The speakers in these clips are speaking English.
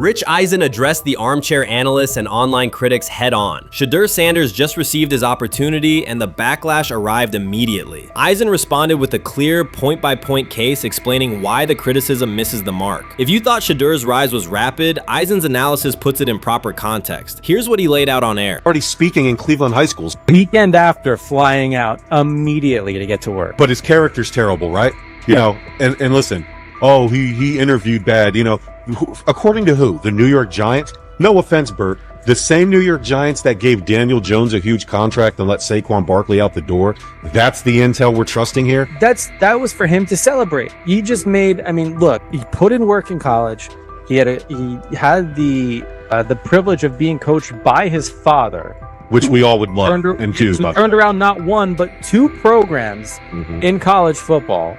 Rich Eisen addressed the armchair analysts and online critics head-on. Shedeur Sanders just received his opportunity, and the backlash arrived immediately. Eisen responded with a clear, point-by-point case explaining why the criticism misses the mark. If you thought Shedeur's rise was rapid, Eisen's analysis puts it in proper context. Here's what he laid out on air. Already speaking in Cleveland high schools. Weekend after, flying out immediately to get to work. But his character's terrible, right? You know, and listen, oh, he interviewed bad, you know. According to who? The New York Giants? No offense, Bert. The same New York Giants that gave Daniel Jones a huge contract and let Saquon Barkley out the door. That's the intel we're trusting here? That was for him to celebrate. He just made, I mean, look, he put in work in college. He had the privilege of being coached by his father. Which we all would love and do. Turned around not one, but two programs in college football.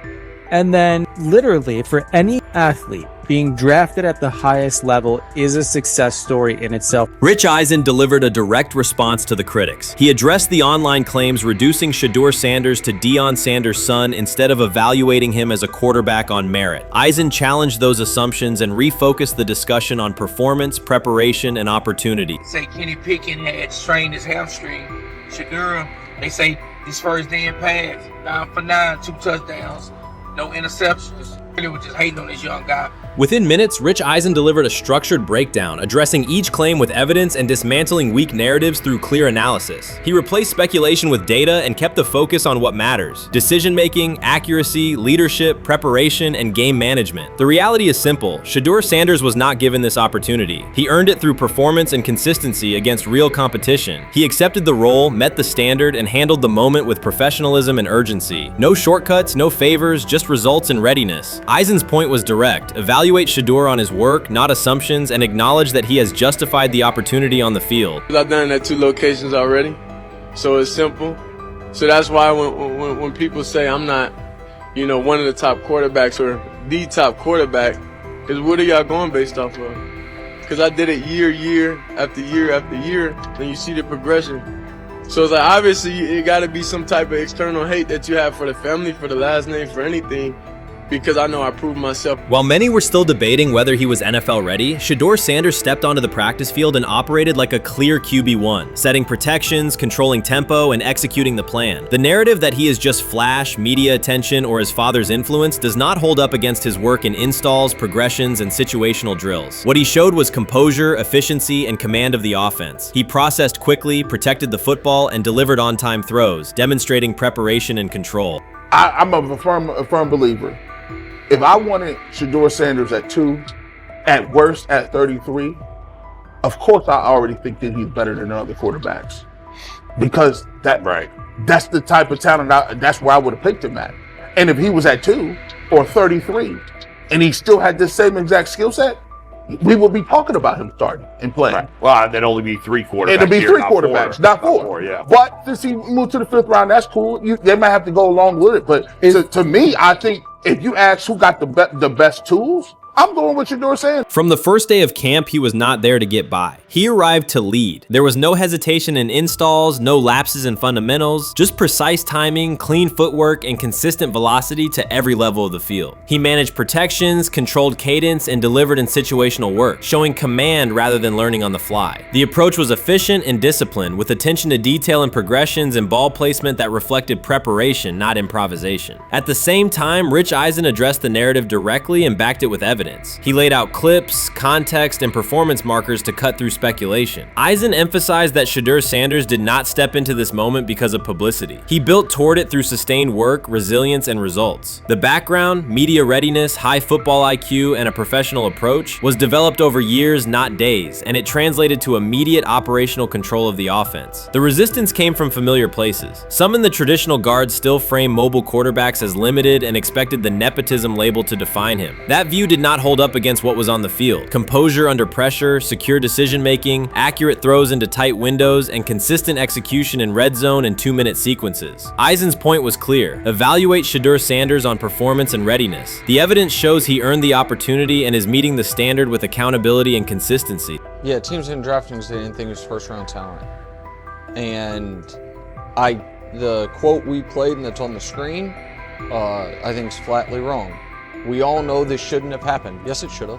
And then literally for any athlete, being drafted at the highest level is a success story in itself. Rich Eisen delivered a direct response to the critics. He addressed the online claims reducing Shedeur Sanders to Deion Sanders' son instead of evaluating him as a quarterback on merit. Eisen challenged those assumptions and refocused the discussion on performance, preparation, and opportunity. Say Kenny Pickett had strained his hamstring. Shedeur, they say his first day in pass, 9 for 9, 2 touchdowns, no interceptions. They were just hating on this young guy. Within minutes, Rich Eisen delivered a structured breakdown, addressing each claim with evidence and dismantling weak narratives through clear analysis. He replaced speculation with data and kept the focus on what matters: decision-making, accuracy, leadership, preparation, and game management. The reality is simple. Shedeur Sanders was not given this opportunity. He earned it through performance and consistency against real competition. He accepted the role, met the standard, and handled the moment with professionalism and urgency. No shortcuts, no favors, just results and readiness. Eisen's point was direct. Evaluate Shedeur on his work, not assumptions, and acknowledge that he has justified the opportunity on the field. I've done it at 2 locations already, so it's simple. So that's why when people say I'm not, you know, one of the top quarterbacks or the top quarterback, is what are y'all going based off of? Because I did it year after year after year, and you see the progression. So it's like, obviously it got to be some type of external hate that you have for the family, for the last name, for anything, because I know I proved myself. While many were still debating whether he was NFL ready, Shedeur Sanders stepped onto the practice field and operated like a clear QB1, setting protections, controlling tempo, and executing the plan. The narrative that he is just flash, media attention, or his father's influence does not hold up against his work in installs, progressions, and situational drills. What he showed was composure, efficiency, and command of the offense. He processed quickly, protected the football, and delivered on-time throws, demonstrating preparation and control. I'm a firm believer. If I wanted Shedeur Sanders at 2, at worst at 33, of course I already think that he's better than other quarterbacks. Because that's the type of talent, that's where I would have picked him at. And if he was at 2 or 33, and he still had this same exact skill set, we would be talking about him starting and playing. Right. Well, there'd only be 3 quarterbacks. It'd be 3 quarterbacks, not 4. Not 4, yeah. But since he moved to the 5th round, that's cool. They might have to go along with it. But to me, I think if you ask who got the best tools, I'm going with Shedeur Sanders. From the first day of camp, he was not there to get by. He arrived to lead. There was no hesitation in installs, no lapses in fundamentals, just precise timing, clean footwork, and consistent velocity to every level of the field. He managed protections, controlled cadence, and delivered in situational work, showing command rather than learning on the fly. The approach was efficient and disciplined, with attention to detail and progressions and ball placement that reflected preparation, not improvisation. At the same time, Rich Eisen addressed the narrative directly and backed it with evidence. He laid out clips, context, and performance markers to cut through speculation. Eisen emphasized that Shedeur Sanders did not step into this moment because of publicity. He built toward it through sustained work, resilience, and results. The background, media readiness, high football IQ, and a professional approach was developed over years, not days, and it translated to immediate operational control of the offense. The resistance came from familiar places. Some in the traditional guard still framed mobile quarterbacks as limited and expected the nepotism label to define him. That view did not hold up against what was on the field: composure under pressure, secure decision-making, accurate throws into tight windows, and consistent execution in red zone and 2-minute sequences. Eisen's point was clear: evaluate Shedeur Sanders on performance and readiness. The evidence shows he earned the opportunity and is meeting the standard with accountability and consistency. Yeah, teams didn't draft him because they didn't think he was first-round talent. And the quote we played and that's on the screen, I think is flatly wrong. We all know this shouldn't have happened. Yes, it should have.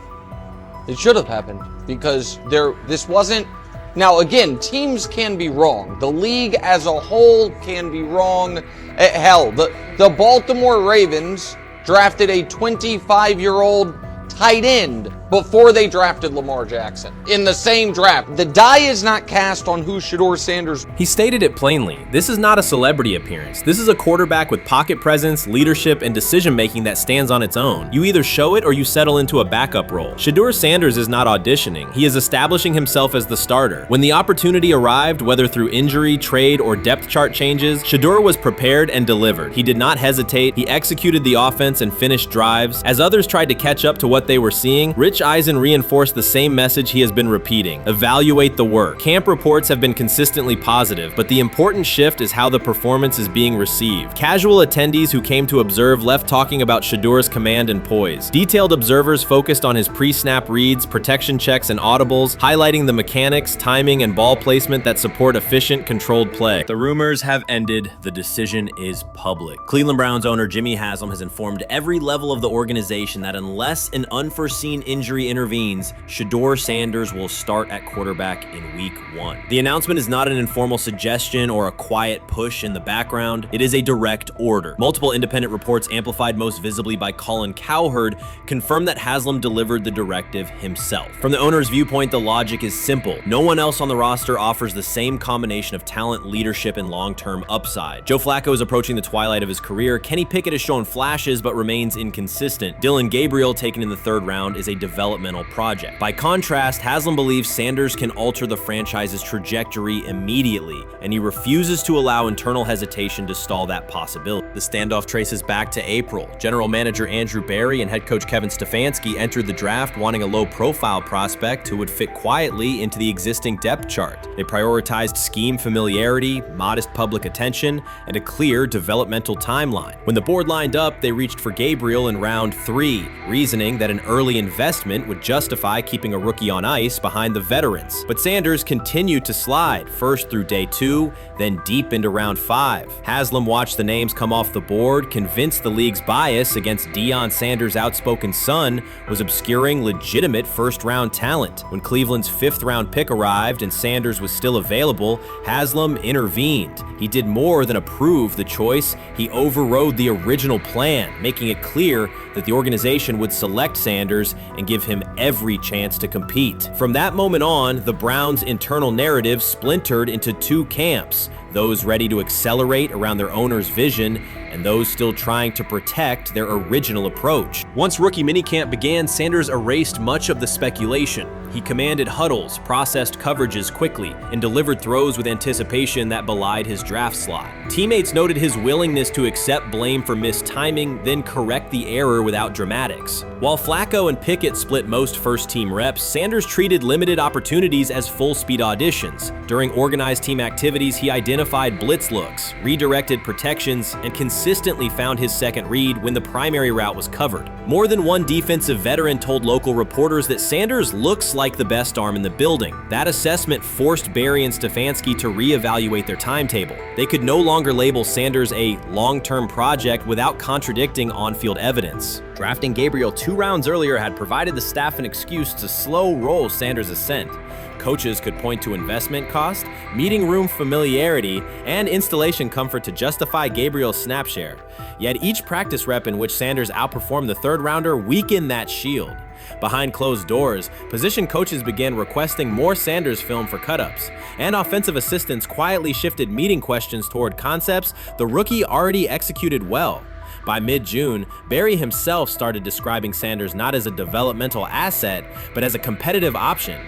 It should have happened because this wasn't. Now, again, teams can be wrong. The league as a whole can be wrong. Hell, the Baltimore Ravens drafted a 25-year-old tight end before they drafted Lamar Jackson in the same draft. The die is not cast on who Shedeur Sanders. He stated it plainly. This is not a celebrity appearance. This is a quarterback with pocket presence, leadership, and decision-making that stands on its own. You either show it or you settle into a backup role. Shedeur Sanders is not auditioning. He is establishing himself as the starter. When the opportunity arrived, whether through injury, trade, or depth chart changes, Shedeur was prepared and delivered. He did not hesitate. He executed the offense and finished drives. As others tried to catch up to what they were seeing, Rich Eisen reinforced the same message he has been repeating: evaluate the work. Camp reports have been consistently positive, but the important shift is how the performance is being received. Casual attendees who came to observe left talking about Shedeur's command and poise. Detailed observers focused on his pre-snap reads, protection checks, and audibles, highlighting the mechanics, timing, and ball placement that support efficient, controlled play. The rumors have ended. The decision is public. Cleveland Browns owner Jimmy Haslam has informed every level of the organization that unless an unforeseen injury intervenes, Shedeur Sanders will start at quarterback in week 1. The announcement is not an informal suggestion or a quiet push in the background. It is a direct order. Multiple independent reports, amplified most visibly by Colin Cowherd, confirm that Haslam delivered the directive himself. From the owner's viewpoint, the logic is simple. No one else on the roster offers the same combination of talent, leadership, and long-term upside. Joe Flacco is approaching the twilight of his career. Kenny Pickett has shown flashes but remains inconsistent. Dylan Gabriel, taken in the 3rd round, is a developmental project. By contrast, Haslam believes Sanders can alter the franchise's trajectory immediately, and he refuses to allow internal hesitation to stall that possibility. The standoff traces back to April. General manager Andrew Berry and head coach Kevin Stefanski entered the draft wanting a low-profile prospect who would fit quietly into the existing depth chart. They prioritized scheme familiarity, modest public attention, and a clear developmental timeline. When the board lined up, they reached for Gabriel in round 3, reasoning that an early investment would justify keeping a rookie on ice behind the veterans. But Sanders continued to slide, first through day 2, then deep into round 5. Haslam watched the names come off the board, convinced the league's bias against Deion Sanders' outspoken son was obscuring legitimate first-round talent. When Cleveland's 5th-round pick arrived and Sanders was still available, Haslam intervened. He did more than approve the choice. He overrode the original plan, making it clear that the organization would select Sanders and give him every chance to compete. From that moment on, the Browns' internal narrative splintered into 2 camps: those ready to accelerate around their owner's vision, and those still trying to protect their original approach. Once rookie minicamp began, Sanders erased much of the speculation. He commanded huddles, processed coverages quickly, and delivered throws with anticipation that belied his draft slot. Teammates noted his willingness to accept blame for missed timing, then correct the error without dramatics. While Flacco and Pickett split most first-team reps, Sanders treated limited opportunities as full-speed auditions. During organized team activities, he identified blitz looks, redirected protections, and consistently found his second read when the primary route was covered. More than one defensive veteran told local reporters that Sanders looks like the best arm in the building. That assessment forced Berry and Stefanski to reevaluate their timetable. They could no longer label Sanders a long-term project without contradicting on-field evidence. Drafting Gabriel 2 rounds earlier had provided the staff an excuse to slow roll Sanders' ascent. Coaches could point to investment cost, meeting room familiarity, and installation comfort to justify Gabriel's snap share. Yet each practice rep in which Sanders outperformed the 3rd rounder weakened that shield. Behind closed doors, position coaches began requesting more Sanders film for cut-ups, and offensive assistants quietly shifted meeting questions toward concepts the rookie already executed well. By mid-June, Berry himself started describing Sanders not as a developmental asset, but as a competitive option.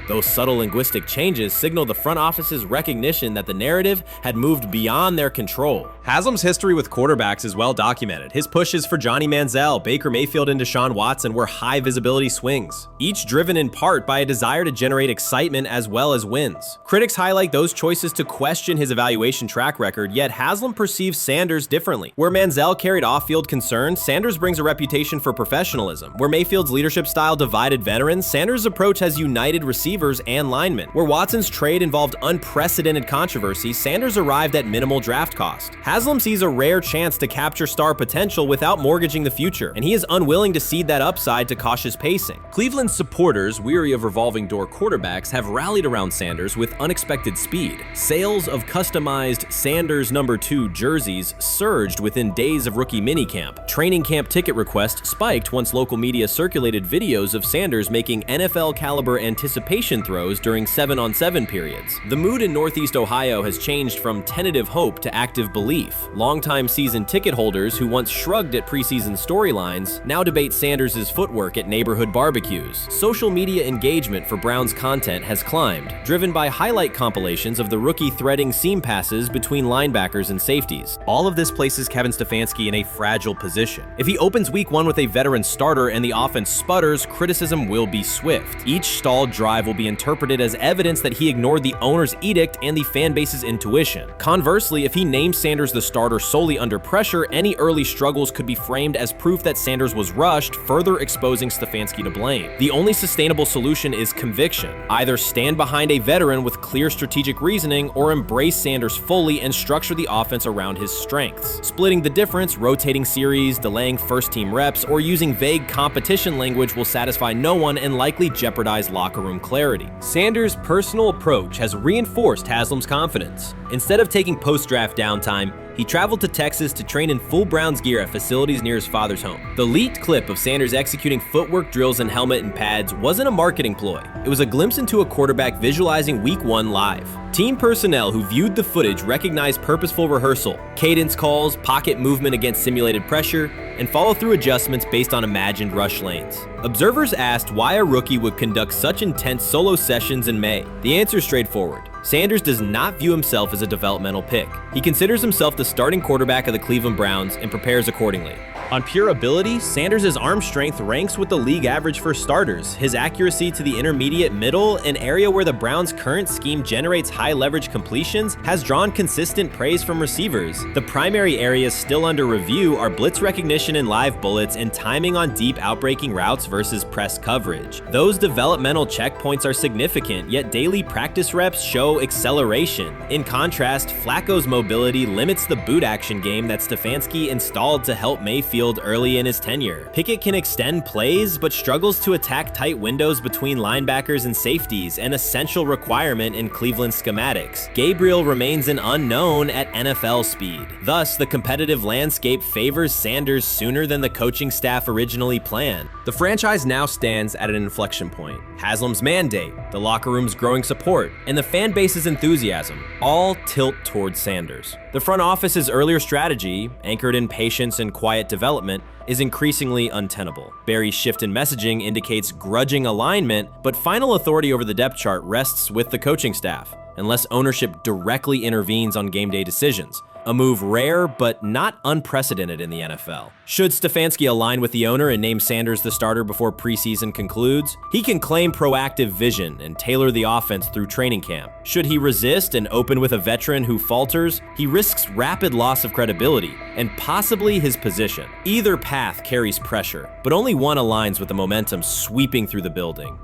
Those subtle linguistic changes signal the front office's recognition that the narrative had moved beyond their control. Haslam's history with quarterbacks is well documented. His pushes for Johnny Manziel, Baker Mayfield, and Deshaun Watson were high-visibility swings, each driven in part by a desire to generate excitement as well as wins. Critics highlight those choices to question his evaluation track record, yet Haslam perceives Sanders differently. Where Manziel carried off-field concerns, Sanders brings a reputation for professionalism. Where Mayfield's leadership style divided veterans, Sanders' approach has united receivers. receivers and linemen. Where Watson's trade involved unprecedented controversy, Sanders arrived at minimal draft cost. Haslam sees a rare chance to capture star potential without mortgaging the future, and he is unwilling to cede that upside to cautious pacing. Cleveland's supporters, weary of revolving door quarterbacks, have rallied around Sanders with unexpected speed. Sales of customized Sanders number 2 jerseys surged within days of rookie minicamp. Training camp ticket requests spiked once local media circulated videos of Sanders making NFL-caliber anticipation throws during 7-on-7 periods. The mood in Northeast Ohio has changed from tentative hope to active belief. Longtime season ticket holders who once shrugged at preseason storylines now debate Sanders' footwork at neighborhood barbecues. Social media engagement for Brown's content has climbed, driven by highlight compilations of the rookie threading seam passes between linebackers and safeties. All of this places Kevin Stefanski in a fragile position. If he opens week 1 with a veteran starter and the offense sputters, criticism will be swift. Each stalled drive will be interpreted as evidence that he ignored the owner's edict and the fan base's intuition. Conversely, if he names Sanders the starter solely under pressure, any early struggles could be framed as proof that Sanders was rushed, further exposing Stefanski to blame. The only sustainable solution is conviction. Either stand behind a veteran with clear strategic reasoning or embrace Sanders fully and structure the offense around his strengths. Splitting the difference, rotating series, delaying first-team reps, or using vague competition language will satisfy no one and likely jeopardize locker room clarity. Sanders' personal approach has reinforced Haslam's confidence. Instead of taking post-draft downtime, he traveled to Texas to train in full Browns gear at facilities near his father's home. The leaked clip of Sanders executing footwork drills in helmet and pads wasn't a marketing ploy. It was a glimpse into a quarterback visualizing Week 1 live. Team personnel who viewed the footage recognized purposeful rehearsal, cadence calls, pocket movement against simulated pressure, and follow-through adjustments based on imagined rush lanes. Observers asked why a rookie would conduct such intense solo sessions in May. The answer is straightforward. Sanders does not view himself as a developmental pick. He considers himself the starting quarterback of the Cleveland Browns and prepares accordingly. On pure ability, Sanders' arm strength ranks with the league average for starters. His accuracy to the intermediate middle, an area where the Browns' current scheme generates high-leverage completions, has drawn consistent praise from receivers. The primary areas still under review are blitz recognition and live bullets and timing on deep outbreaking routes versus press coverage. Those developmental checkpoints are significant, yet daily practice reps show acceleration. In contrast, Flacco's mobility limits the boot action game that Stefanski installed to help Mayfield early in his tenure. Pickett can extend plays, but struggles to attack tight windows between linebackers and safeties, an essential requirement in Cleveland schematics. Gabriel remains an unknown at NFL speed. Thus, the competitive landscape favors Sanders sooner than the coaching staff originally planned. The franchise now stands at an inflection point. Haslam's mandate, the locker room's growing support, and the fan base's enthusiasm all tilt towards Sanders. The front office's earlier strategy, anchored in patience and quiet development, is increasingly untenable. Barry's shift in messaging indicates grudging alignment, but final authority over the depth chart rests with the coaching staff, unless ownership directly intervenes on game day decisions. A move rare but not unprecedented in the NFL. Should Stefanski align with the owner and name Sanders the starter before preseason concludes, he can claim proactive vision and tailor the offense through training camp. Should he resist and open with a veteran who falters, he risks rapid loss of credibility and possibly his position. Either path carries pressure, but only one aligns with the momentum sweeping through the building.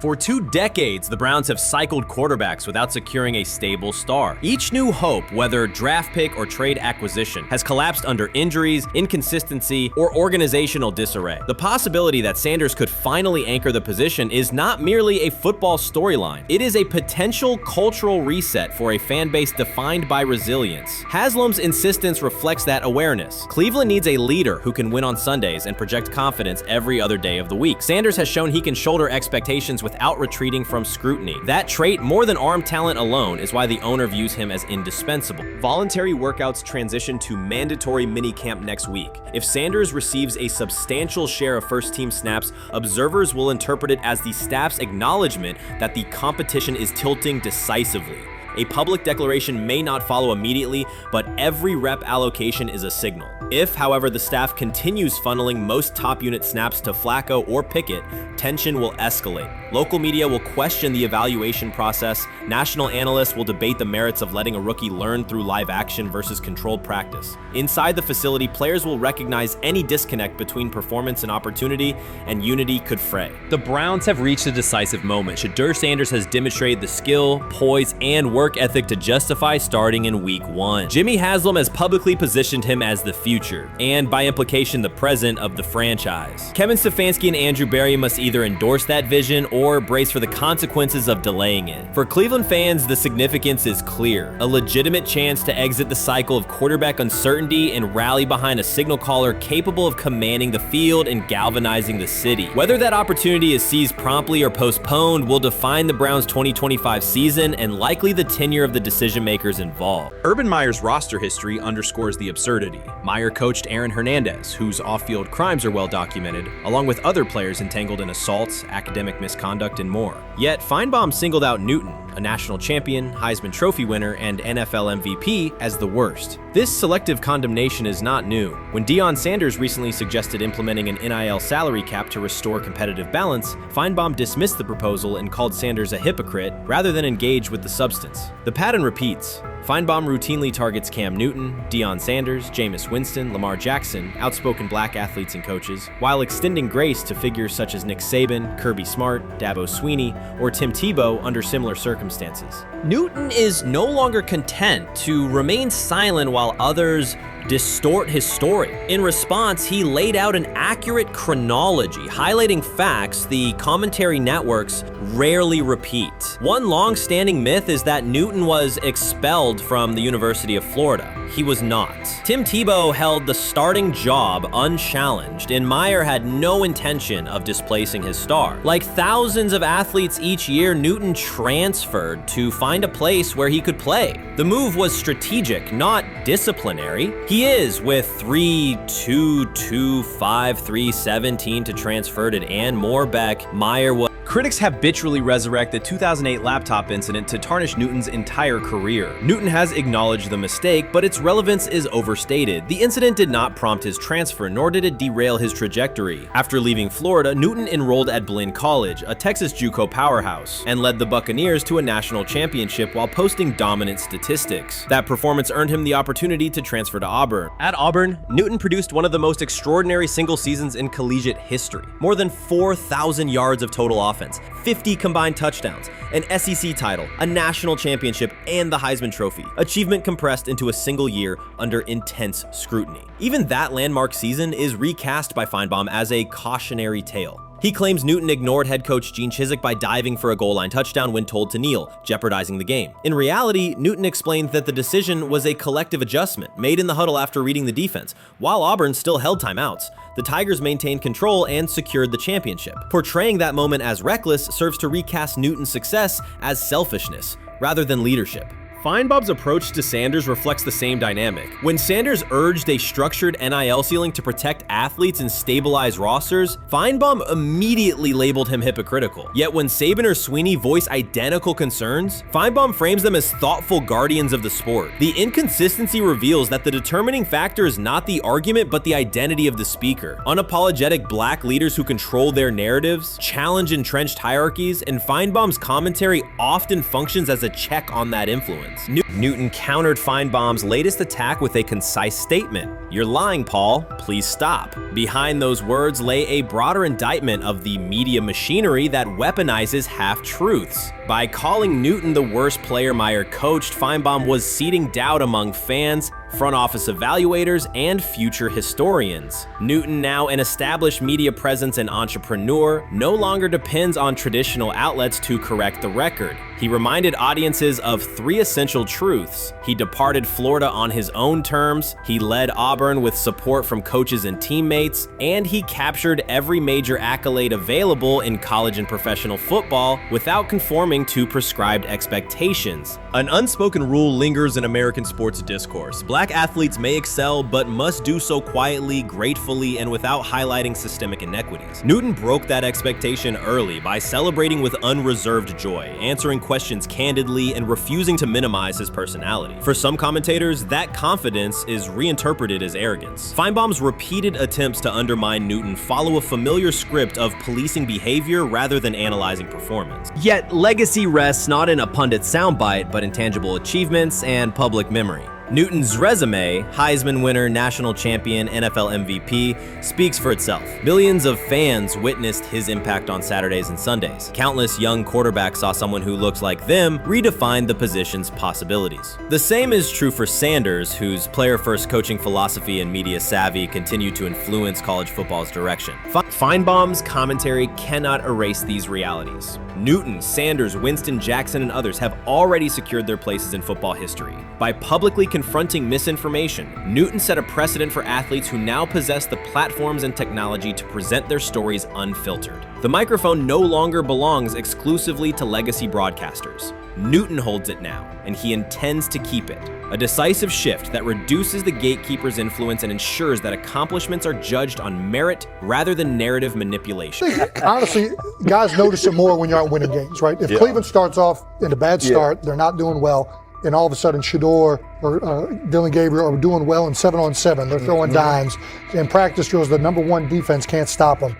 For 2 decades, the Browns have cycled quarterbacks without securing a stable star. Each new hope, whether draft pick or trade acquisition, has collapsed under injuries, inconsistency, or organizational disarray. The possibility that Sanders could finally anchor the position is not merely a football storyline. It is a potential cultural reset for a fan base defined by resilience. Haslam's insistence reflects that awareness. Cleveland needs a leader who can win on Sundays and project confidence every other day of the week. Sanders has shown he can shoulder expectations without retreating from scrutiny. That trait, more than arm talent alone, is why the owner views him as indispensable. Voluntary workouts transition to mandatory minicamp next week. If Sanders receives a substantial share of first-team snaps, observers will interpret it as the staff's acknowledgement that the competition is tilting decisively. A public declaration may not follow immediately, but every rep allocation is a signal. If, however, the staff continues funneling most top unit snaps to Flacco or Pickett, tension will escalate. Local media will question the evaluation process. National analysts will debate the merits of letting a rookie learn through live action versus controlled practice. Inside the facility, players will recognize any disconnect between performance and opportunity, and unity could fray. The Browns have reached a decisive moment. Shedeur Sanders has demonstrated the skill, poise, and work ethic to justify starting in Week 1. Jimmy Haslam has publicly positioned him as the future, and by implication, the present of the franchise. Kevin Stefanski and Andrew Berry must either endorse that vision or brace for the consequences of delaying it. For Cleveland fans, the significance is clear. A legitimate chance to exit the cycle of quarterback uncertainty and rally behind a signal caller capable of commanding the field and galvanizing the city. Whether that opportunity is seized promptly or postponed will define the Browns' 2025 season and likely the tenure of the decision makers involved. Urban Meyer's roster history underscores the absurdity. Meyer coached Aaron Hernandez, whose off-field crimes are well documented, along with other players entangled in assaults, academic misconduct, and more. Yet Feinbaum singled out Newton, a national champion, Heisman Trophy winner, and NFL MVP, as the worst. This selective condemnation is not new. When Deion Sanders recently suggested implementing an NIL salary cap to restore competitive balance, Feinbaum dismissed the proposal and called Sanders a hypocrite rather than engage with the substance. The pattern repeats. Feinbaum routinely targets Cam Newton, Deion Sanders, Jameis Winston, Lamar Jackson, outspoken black athletes and coaches, while extending grace to figures such as Nick Saban, Kirby Smart, Dabo Swinney, or Tim Tebow under similar circumstances. Newton is no longer content to remain silent while others distort his story. In response, he laid out an accurate chronology, highlighting facts the commentary networks rarely repeat. One long-standing myth is that Newton was expelled from the University of Florida. He was not. Tim Tebow held the starting job unchallenged, and Meyer had no intention of displacing his star. Like thousands of athletes each year, Newton transferred to find a place where he could play. The move was strategic, not disciplinary. He is, with 3-2-2-5-3-17 to transfer to and more back, Meyer was. Critics habitually resurrect the 2008 laptop incident to tarnish Newton's entire career. Newton has acknowledged the mistake, but its relevance is overstated. The incident did not prompt his transfer, nor did it derail his trajectory. After leaving Florida, Newton enrolled at Blinn College, a Texas JUCO powerhouse, and led the Buccaneers to a national championship while posting dominant statistics. That performance earned him the opportunity to transfer to Auburn. At Auburn, Newton produced one of the most extraordinary single seasons in collegiate history. More than 4,000 yards of total offense, 50 combined touchdowns, an SEC title, a national championship, and the Heisman Trophy. Achievement compressed into a single year under intense scrutiny. Even that landmark season is recast by Feinbaum as a cautionary tale. He claims Newton ignored head coach Gene Chizik by diving for a goal line touchdown when told to kneel, jeopardizing the game. In reality, Newton explained that the decision was a collective adjustment made in the huddle after reading the defense, while Auburn still held timeouts. The Tigers maintained control and secured the championship. Portraying that moment as reckless serves to recast Newton's success as selfishness rather than leadership. Feinbaum's approach to Sanders reflects the same dynamic. When Sanders urged a structured NIL ceiling to protect athletes and stabilize rosters, Feinbaum immediately labeled him hypocritical. Yet when Saban or Swinney voice identical concerns, Feinbaum frames them as thoughtful guardians of the sport. The inconsistency reveals that the determining factor is not the argument but the identity of the speaker. Unapologetic black leaders who control their narratives, challenge entrenched hierarchies, and Feinbaum's commentary often functions as a check on that influence. Newton countered Feinbaum's latest attack with a concise statement. "You're lying, Paul. Please stop." Behind those words lay a broader indictment of the media machinery that weaponizes half-truths. By calling Newton the worst player Meyer coached, Feinbaum was seeding doubt among fans, front office evaluators, and future historians. Newton, now an established media presence and entrepreneur, no longer depends on traditional outlets to correct the record. He reminded audiences of three essential truths. He departed Florida on his own terms, he led Auburn Auburn with support from coaches and teammates, and he captured every major accolade available in college and professional football without conforming to prescribed expectations. An unspoken rule lingers in American sports discourse. Black athletes may excel, but must do so quietly, gratefully, and without highlighting systemic inequities. Newton broke that expectation early by celebrating with unreserved joy, answering questions candidly, and refusing to minimize his personality. For some commentators, that confidence is reinterpreted as arrogance. Feinbaum's repeated attempts to undermine Newton follow a familiar script of policing behavior rather than analyzing performance. Yet, legacy rests not in a pundit soundbite, but in tangible achievements and public memory. Newton's resume, Heisman winner, national champion, NFL MVP, speaks for itself. Millions of fans witnessed his impact on Saturdays and Sundays. Countless young quarterbacks saw someone who looked like them redefine the position's possibilities. The same is true for Sanders, whose player-first coaching philosophy and media savvy continue to influence college football's direction. Feinbaum's commentary cannot erase these realities. Newton, Sanders, Winston, Jackson, and others have already secured their places in football history. By publicly confronting misinformation, Newton set a precedent for athletes who now possess the platforms and technology to present their stories unfiltered. The microphone no longer belongs exclusively to legacy broadcasters. Newton holds it now, and he intends to keep it. A decisive shift that reduces the gatekeeper's influence and ensures that accomplishments are judged on merit rather than narrative manipulation. Honestly, guys notice it more when you're out winning games, right? If Cleveland starts off in a bad start, they're not doing well, and all of a sudden Shedeur or Dillon Gabriel are doing well in 7-on-7, they're throwing dimes. In practice drills, the number one defense can't stop them.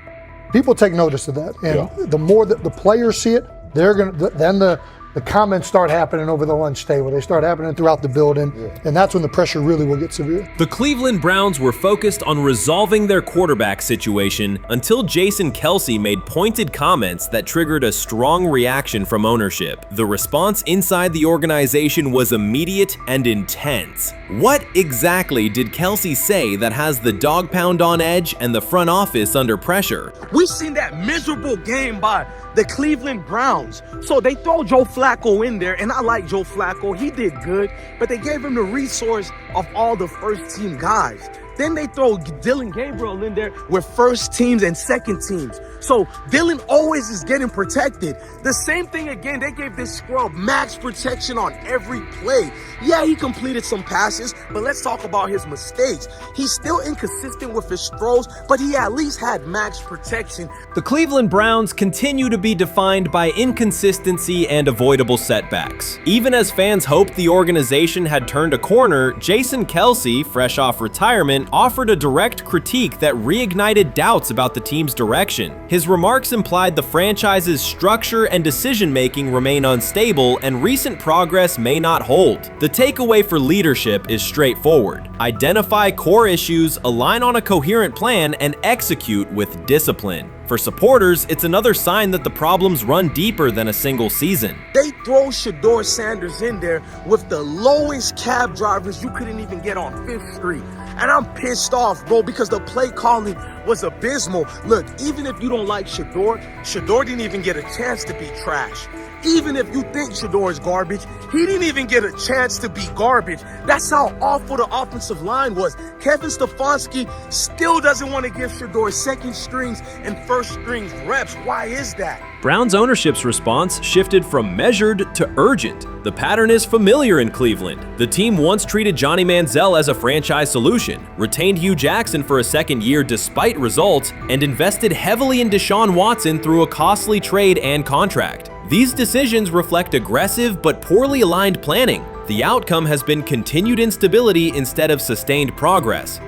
People take notice of that, and the more that the players see it, they're gonna then the comments start happening over the lunch table. They start happening throughout the building, and that's when the pressure really will get severe. The Cleveland Browns were focused on resolving their quarterback situation until Jason Kelce made pointed comments that triggered a strong reaction from ownership. The response inside the organization was immediate and intense. What exactly did Kelce say that has the dog pound on edge and the front office under pressure? We've seen that miserable game by the Cleveland Browns. So they throw Joe Flacco in there, and I like Joe Flacco. He did good, but they gave him the resource of all the first-team guys. Then they throw Dillon Gabriel in there with first teams and second teams. So Dillon always is getting protected. The same thing again, they gave this scrub max protection on every play. Yeah, he completed some passes, but let's talk about his mistakes. He's still inconsistent with his throws, but he at least had max protection. The Cleveland Browns continue to be defined by inconsistency and avoidable setbacks. Even as fans hoped the organization had turned a corner, Jason Kelce, fresh off retirement, offered a direct critique that reignited doubts about the team's direction. His remarks implied the franchise's structure and decision-making remain unstable and recent progress may not hold. The takeaway for leadership is straightforward. Identify core issues, align on a coherent plan, and execute with discipline. For supporters, it's another sign that the problems run deeper than a single season. They throw Shedeur Sanders in there with the lowest cab drivers you couldn't even get on 5th Street. And I'm pissed off, bro, because the play calling was abysmal. Look, even if you don't like Shedeur didn't even get a chance to be trash. Even if you think Shedeur is garbage, he didn't even get a chance to be garbage. That's how awful the offensive line was. Kevin Stefanski still doesn't want to give Shedeur second strings and first strings reps. Why is that? Browns ownership's response shifted from measured to urgent. The pattern is familiar in Cleveland. The team once treated Johnny Manziel as a franchise solution, retained Hugh Jackson for a second year despite results, and invested heavily in Deshaun Watson through a costly trade and contract. These decisions reflect aggressive but poorly aligned planning. The outcome has been continued instability instead of sustained progress.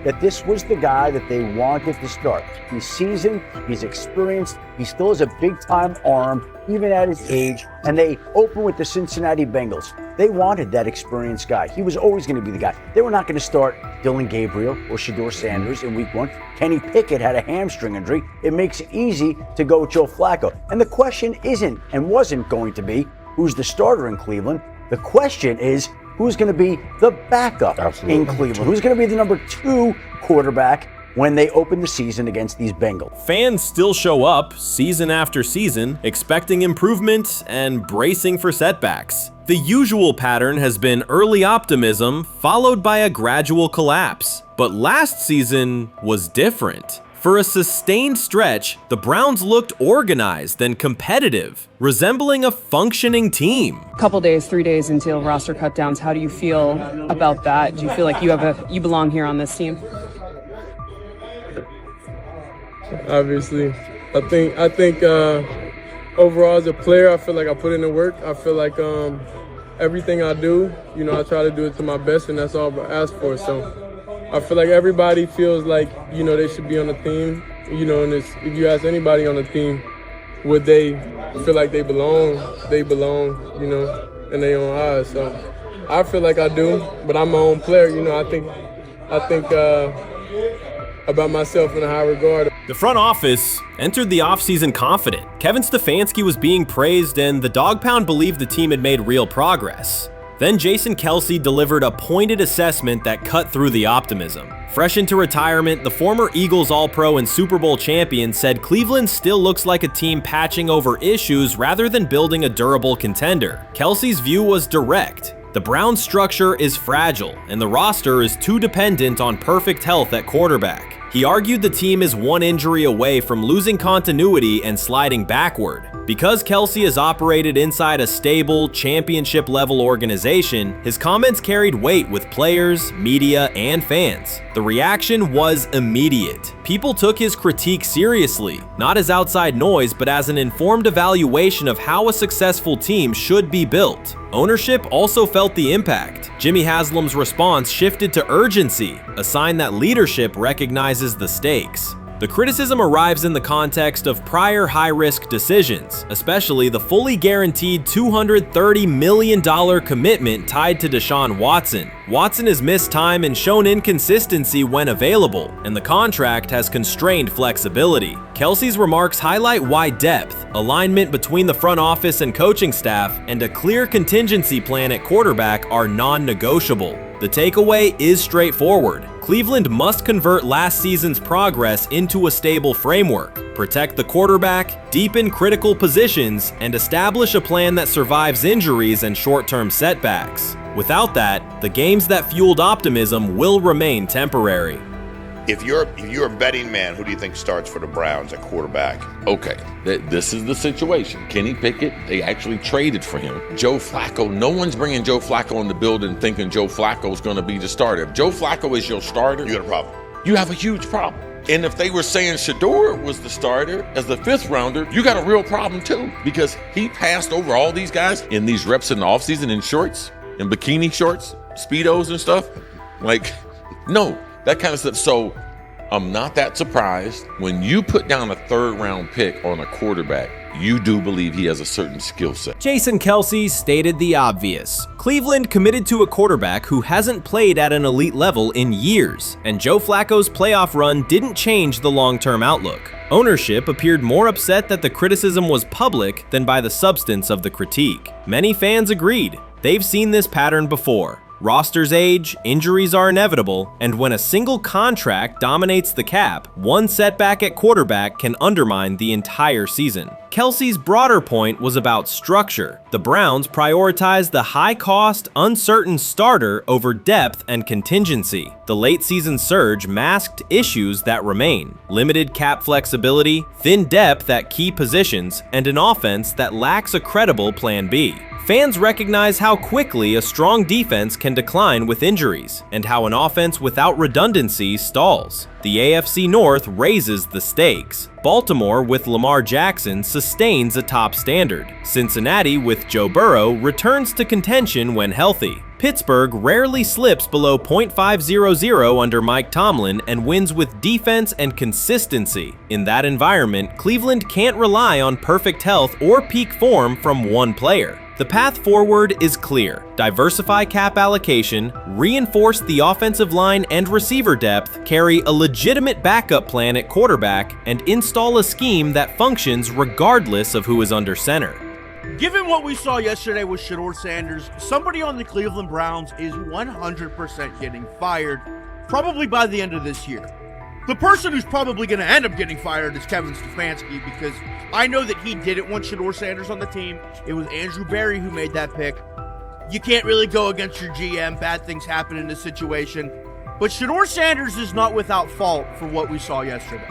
That this was the guy that they wanted to start. He's seasoned, he's experienced, he still has a big-time arm, even at his age, and they open with the Cincinnati Bengals. They wanted that experienced guy. He was always going to be the guy. They were not going to start Dillon Gabriel or Shedeur Sanders in week 1. Kenny Pickett had a hamstring injury. It makes it easy to go with Joe Flacco. And the question isn't and wasn't going to be who's the starter in Cleveland. The question is who's going to be the backup in Cleveland? Who's going to be the number 2 quarterback when they open the season against these Bengals. Fans still show up season after season, expecting improvement and bracing for setbacks. The usual pattern has been early optimism followed by a gradual collapse. But last season was different. For a sustained stretch, the Browns looked organized and competitive, resembling a functioning team. Couple days, 3 days until roster cutdowns, how do you feel about that? Do you feel like you belong here on this team? Obviously, I think overall as a player, I feel like I put in the work. I feel like everything I do, I try to do it to my best, and that's all I ask for. So I feel like everybody feels like, they should be on the team, and if you ask anybody on the team, would they feel like they belong, in their own eyes. So I feel like I do, but I'm my own player, I think about myself in a high regard. The front office entered the offseason confident. Kevin Stefanski was being praised, and the Dog Pound believed the team had made real progress. Then Jason Kelce delivered a pointed assessment that cut through the optimism. Fresh into retirement, the former Eagles All-Pro and Super Bowl champion said Cleveland still looks like a team patching over issues rather than building a durable contender. Kelce's view was direct. The Browns' structure is fragile, and the roster is too dependent on perfect health at quarterback. He argued the team is one injury away from losing continuity and sliding backward. Because Kelce has operated inside a stable, championship-level organization, his comments carried weight with players, media, and fans. The reaction was immediate. People took his critique seriously, not as outside noise, but as an informed evaluation of how a successful team should be built. Ownership also felt the impact. Jimmy Haslam's response shifted to urgency, a sign that leadership recognizes the stakes. The criticism arrives in the context of prior high-risk decisions, especially the fully guaranteed $230 million commitment tied to Deshaun Watson. Watson has missed time and shown inconsistency when available, and the contract has constrained flexibility. Kelce's remarks highlight why depth, alignment between the front office and coaching staff, and a clear contingency plan at quarterback are non-negotiable. The takeaway is straightforward. Cleveland must convert last season's progress into a stable framework, protect the quarterback, deepen critical positions, and establish a plan that survives injuries and short-term setbacks. Without that, the games that fueled optimism will remain temporary. If you're a betting man, who do you think starts for the Browns at quarterback? Okay, this is the situation. Kenny Pickett, they actually traded for him. Joe Flacco, no one's bringing Joe Flacco in the building thinking Joe Flacco's going to be the starter. If Joe Flacco is your starter, you got a problem. You have a huge problem. And if they were saying Shedeur was the starter as the 5th rounder, you got a real problem too, because he passed over all these guys in these reps in the offseason in shorts, in bikini shorts, Speedos and stuff. Like, no. That kind of stuff. So I'm not that surprised. When you put down a 3rd round pick on a quarterback, you do believe he has a certain skill set. Jason Kelce stated the obvious. Cleveland committed to a quarterback who hasn't played at an elite level in years, and Joe Flacco's playoff run didn't change the long-term outlook. Ownership appeared more upset that the criticism was public than by the substance of the critique. Many fans agreed. They've seen this pattern before. Rosters age, injuries are inevitable, and when a single contract dominates the cap, one setback at quarterback can undermine the entire season. Kelce's broader point was about structure. The Browns prioritized the high-cost, uncertain starter over depth and contingency. The late-season surge masked issues that remain: limited cap flexibility, thin depth at key positions, and an offense that lacks a credible Plan B. Fans recognize how quickly a strong defense can decline with injuries, and how an offense without redundancy stalls. The AFC North raises the stakes. Baltimore with Lamar Jackson sustains a top standard. Cincinnati with Joe Burrow returns to contention when healthy. Pittsburgh rarely slips below .500 under Mike Tomlin and wins with defense and consistency. In that environment, Cleveland can't rely on perfect health or peak form from one player. The path forward is clear. Diversify cap allocation, reinforce the offensive line and receiver depth, carry a legitimate backup plan at quarterback, and install a scheme that functions regardless of who is under center. Given what we saw yesterday with Shedeur Sanders, somebody on the Cleveland Browns is 100% getting fired, probably by the end of this year. The person who's probably going to end up getting fired is Kevin Stefanski, because I know that he didn't want Shedeur Sanders on the team. It was Andrew Berry who made that pick. You can't really go against your GM. Bad things happen in this situation. But Shedeur Sanders is not without fault for what we saw yesterday.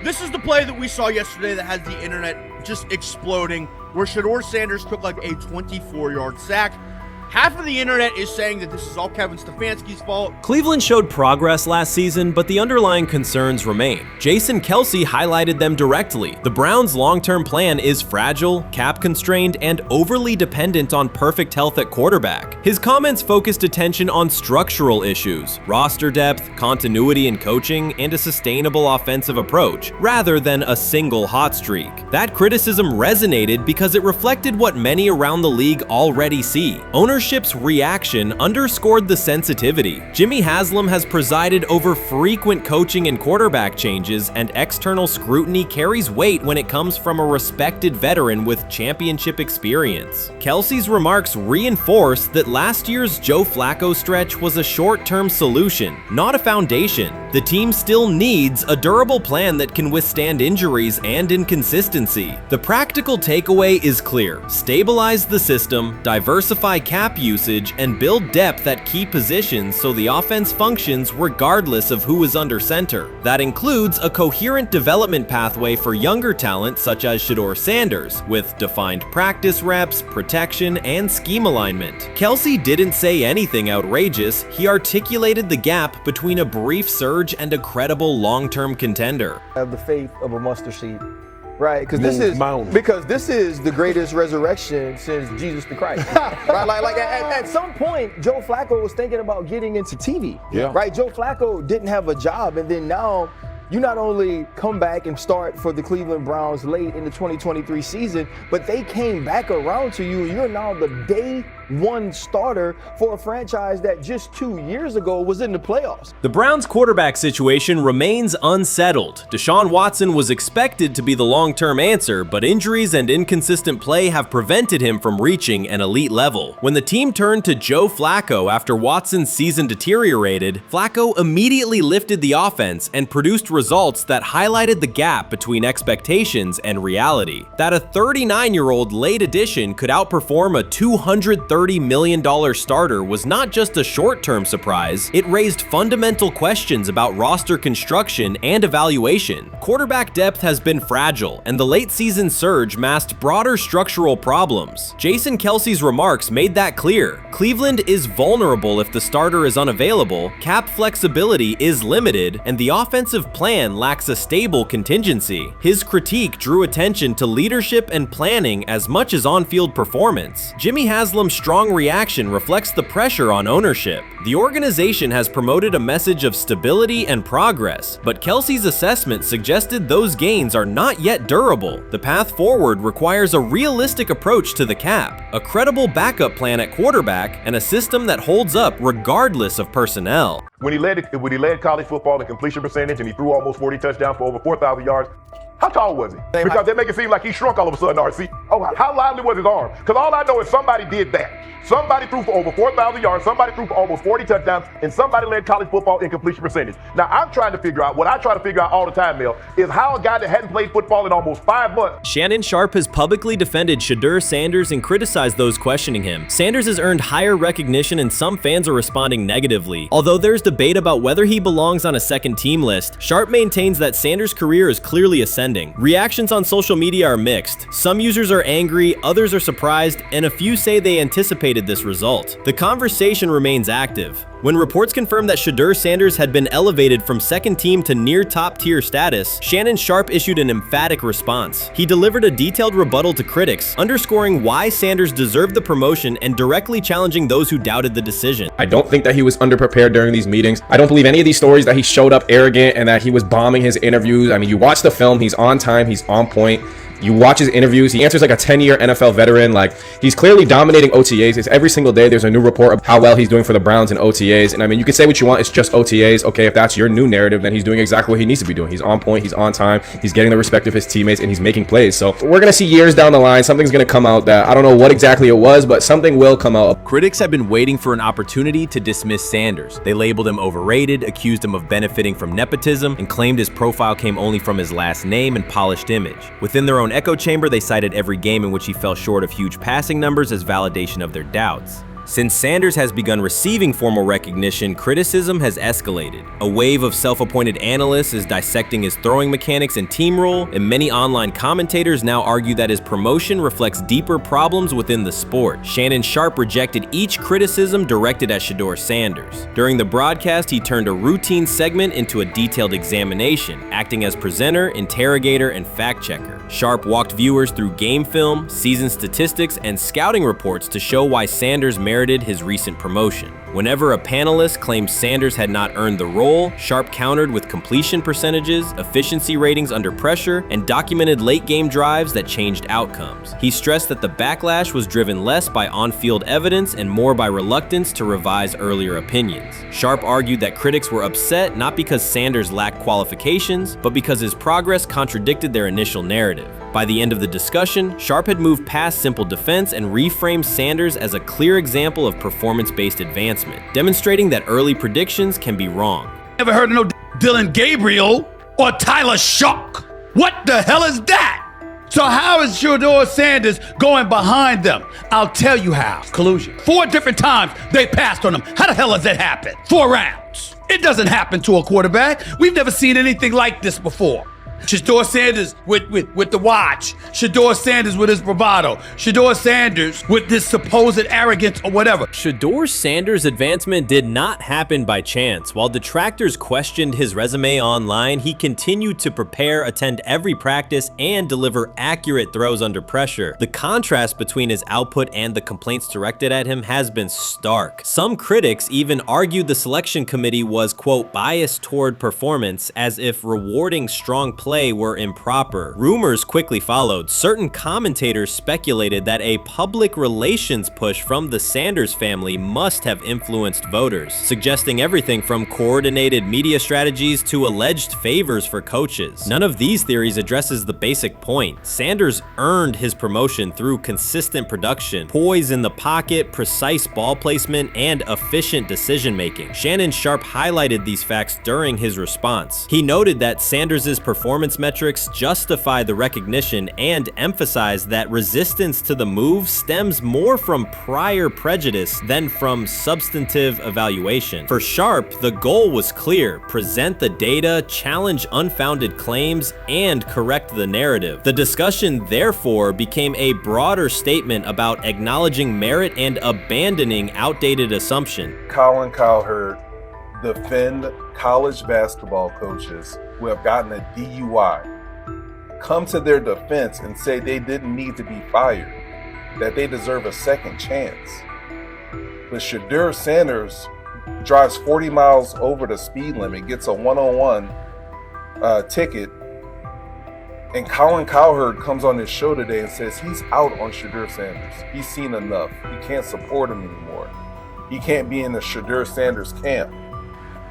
This is the play that we saw yesterday that has the internet just exploding, where Shedeur Sanders took like a 24-yard sack. Half of the internet is saying that this is all Kevin Stefanski's fault. Cleveland showed progress last season, but the underlying concerns remain. Jason Kelce highlighted them directly. The Browns' long-term plan is fragile, cap-constrained, and overly dependent on perfect health at quarterback. His comments focused attention on structural issues, roster depth, continuity in coaching, and a sustainable offensive approach, rather than a single hot streak. That criticism resonated because it reflected what many around the league already see. Ownership's reaction underscored the sensitivity. Jimmy Haslam has presided over frequent coaching and quarterback changes, and external scrutiny carries weight when it comes from a respected veteran with championship experience. Kelce's remarks reinforce that last year's Joe Flacco stretch was a short-term solution, not a foundation. The team still needs a durable plan that can withstand injuries and inconsistency. The practical takeaway is clear: stabilize the system, diversify cap usage, and build depth at key positions so the offense functions regardless of who is under center. That includes a coherent development pathway for younger talent such as Shedeur Sanders, with defined practice reps, protection, and scheme alignment. Kelce didn't say anything outrageous. He articulated the gap between a brief surge and a credible long-term contender. I have the faith of a mustard seed. Right, because this is the greatest resurrection since Jesus the Christ. Right, like at some point, Joe Flacco was thinking about getting into TV. Yeah. Right, Joe Flacco didn't have a job, and then now you not only come back and start for the Cleveland Browns late in the 2023 season, but they came back around to you, and you're now the day one starter for a franchise that just 2 years ago was in the playoffs. The Browns' quarterback situation remains unsettled. Deshaun Watson was expected to be the long-term answer, but injuries and inconsistent play have prevented him from reaching an elite level. When the team turned to Joe Flacco after Watson's season deteriorated, Flacco immediately lifted the offense and produced results that highlighted the gap between expectations and reality. That a 39-year-old late addition could outperform a $230 million starter was not just a short-term surprise, it raised fundamental questions about roster construction and evaluation. Quarterback depth has been fragile, and the late-season surge masked broader structural problems. Jason Kelce's remarks made that clear. Cleveland is vulnerable if the starter is unavailable, cap flexibility is limited, and the offensive plan lacks a stable contingency. His critique drew attention to leadership and planning as much as on-field performance. Jimmy Haslam's strong reaction reflects the pressure on ownership. The organization has promoted a message of stability and progress, but Kelce's assessment suggested those gains are not yet durable. The path forward requires a realistic approach to the cap, a credible backup plan at quarterback, and a system that holds up regardless of personnel. When he led college football in completion percentage and he threw almost 40 touchdowns for over 4,000 yards, how tall was he? Because they make it seem like he shrunk all of a sudden, RC. Oh, how lively was his arm? Because all I know is somebody did that. Somebody threw for over 4,000 yards, somebody threw for almost 40 touchdowns, and somebody led college football in completion percentage. Now, I'm trying to figure out, what I try to figure out all the time, Mel, is how a guy that hadn't played football in almost 5 months. Shannon Sharpe has publicly defended Shedeur Sanders and criticized those questioning him. Sanders has earned higher recognition, and some fans are responding negatively. Although there's debate about whether he belongs on a second-team list, Sharpe maintains that Sanders' career is clearly ascending. Reactions on social media are mixed. Some users are angry, others are surprised, and a few say they anticipated this result. The conversation remains active. When reports confirmed that Shedeur Sanders had been elevated from second team to near top tier status, Shannon Sharpe issued an emphatic response. He delivered a detailed rebuttal to critics, underscoring why Sanders deserved the promotion and directly challenging those who doubted the decision. I don't think that he was underprepared during these meetings. I don't believe any of these stories that he showed up arrogant and that he was bombing his interviews. I mean, you watch the film, he's on time, he's on point. You watch his interviews, he answers like a 10-year NFL veteran. Like, he's clearly dominating OTAs. It's every single day there's a new report of how well he's doing for the Browns in OTAs. And I mean, you can say what you want, it's just OTAs. Okay, if that's your new narrative, then he's doing exactly what he needs to be doing. He's on point, he's on time, he's getting the respect of his teammates, and he's making plays. So we're gonna see years down the line, something's gonna come out that I don't know what exactly it was, but something will come out. Critics have been waiting for an opportunity to dismiss Sanders. They labeled him overrated, accused him of benefiting from nepotism, and claimed his profile came only from his last name and polished image. Within their own echo chamber, they cited every game in which he fell short of huge passing numbers as validation of their doubts. Since Sanders has begun receiving formal recognition, criticism has escalated. A wave of self-appointed analysts is dissecting his throwing mechanics and team role, and many online commentators now argue that his promotion reflects deeper problems within the sport. Shannon Sharpe rejected each criticism directed at Shedeur Sanders. During the broadcast, he turned a routine segment into a detailed examination, acting as presenter, interrogator, and fact-checker. Sharpe walked viewers through game film, season statistics, and scouting reports to show why Sanders merited his recent promotion. Whenever a panelist claimed Sanders had not earned the role, Sharpe countered with completion percentages, efficiency ratings under pressure, and documented late-game drives that changed outcomes. He stressed that the backlash was driven less by on-field evidence and more by reluctance to revise earlier opinions. Sharpe argued that critics were upset not because Sanders lacked qualifications, but because his progress contradicted their initial narrative. By the end of the discussion, Sharpe had moved past simple defense and reframed Sanders as a clear example of performance-based advancement, demonstrating that early predictions can be wrong. Never heard of no Dylan Gabriel or Tyler Shock. What the hell is that? So how is Shedeur Sanders going behind them? I'll tell you how. Collusion. 4 different times they passed on him. How the hell does that happen? 4 rounds. It doesn't happen to a quarterback. We've never seen anything like this before. Shedeur Sanders with the watch. Shedeur Sanders with his bravado. Shedeur Sanders with this supposed arrogance or whatever. Shedeur Sanders' advancement did not happen by chance. While detractors questioned his resume online, he continued to prepare, attend every practice, and deliver accurate throws under pressure. The contrast between his output and the complaints directed at him has been stark. Some critics even argued the selection committee was, quote, biased toward performance, as if rewarding strong play were improper. Rumors quickly followed. Certain commentators speculated that a public relations push from the Sanders family must have influenced voters, suggesting everything from coordinated media strategies to alleged favors for coaches. None of these theories addresses the basic point. Sanders earned his promotion through consistent production, poise in the pocket, precise ball placement, and efficient decision-making. Shannon Sharpe highlighted these facts during his response. He noted that Sanders' performance metrics justify the recognition and emphasize that resistance to the move stems more from prior prejudice than from substantive evaluation. For Sharpe, the goal was clear: present the data, challenge unfounded claims, and correct the narrative. The discussion, therefore, became a broader statement about acknowledging merit and abandoning outdated assumptions. Colin Cowherd defend college basketball coaches who have gotten a DUI, come to their defense and say they didn't need to be fired, that they deserve a second chance. But Shedeur Sanders drives 40 miles over the speed limit, gets a one-on-one ticket, and Colin Cowherd comes on his show today and says he's out on Shedeur Sanders. He's seen enough. He can't support him anymore. He can't be in the Shedeur Sanders camp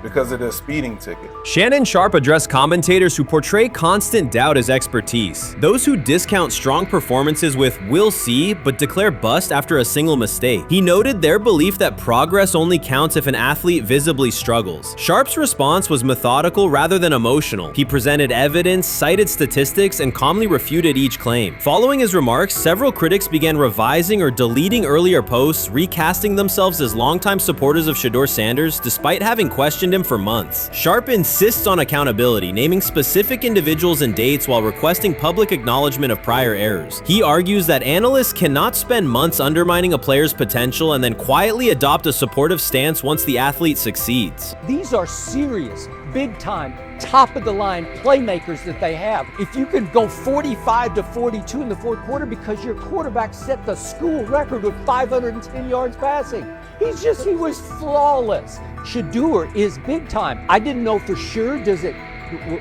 because of the speeding ticket. Shannon Sharpe addressed commentators who portray constant doubt as expertise. Those who discount strong performances with "we'll see," but declare bust after a single mistake. He noted their belief that progress only counts if an athlete visibly struggles. Sharpe's response was methodical rather than emotional. He presented evidence, cited statistics, and calmly refuted each claim. Following his remarks, several critics began revising or deleting earlier posts, recasting themselves as longtime supporters of Shedeur Sanders despite having questioned him for months. Sharpe insists on accountability, naming specific individuals and dates while requesting public acknowledgement of prior errors. He argues that analysts cannot spend months undermining a player's potential and then quietly adopt a supportive stance once the athlete succeeds. These are serious, big-time, top-of-the-line playmakers that they have. If you can go 45-42 in the fourth quarter because your quarterback set the school record with 510 yards passing. He was flawless. Shedeur is big time. I didn't know for sure,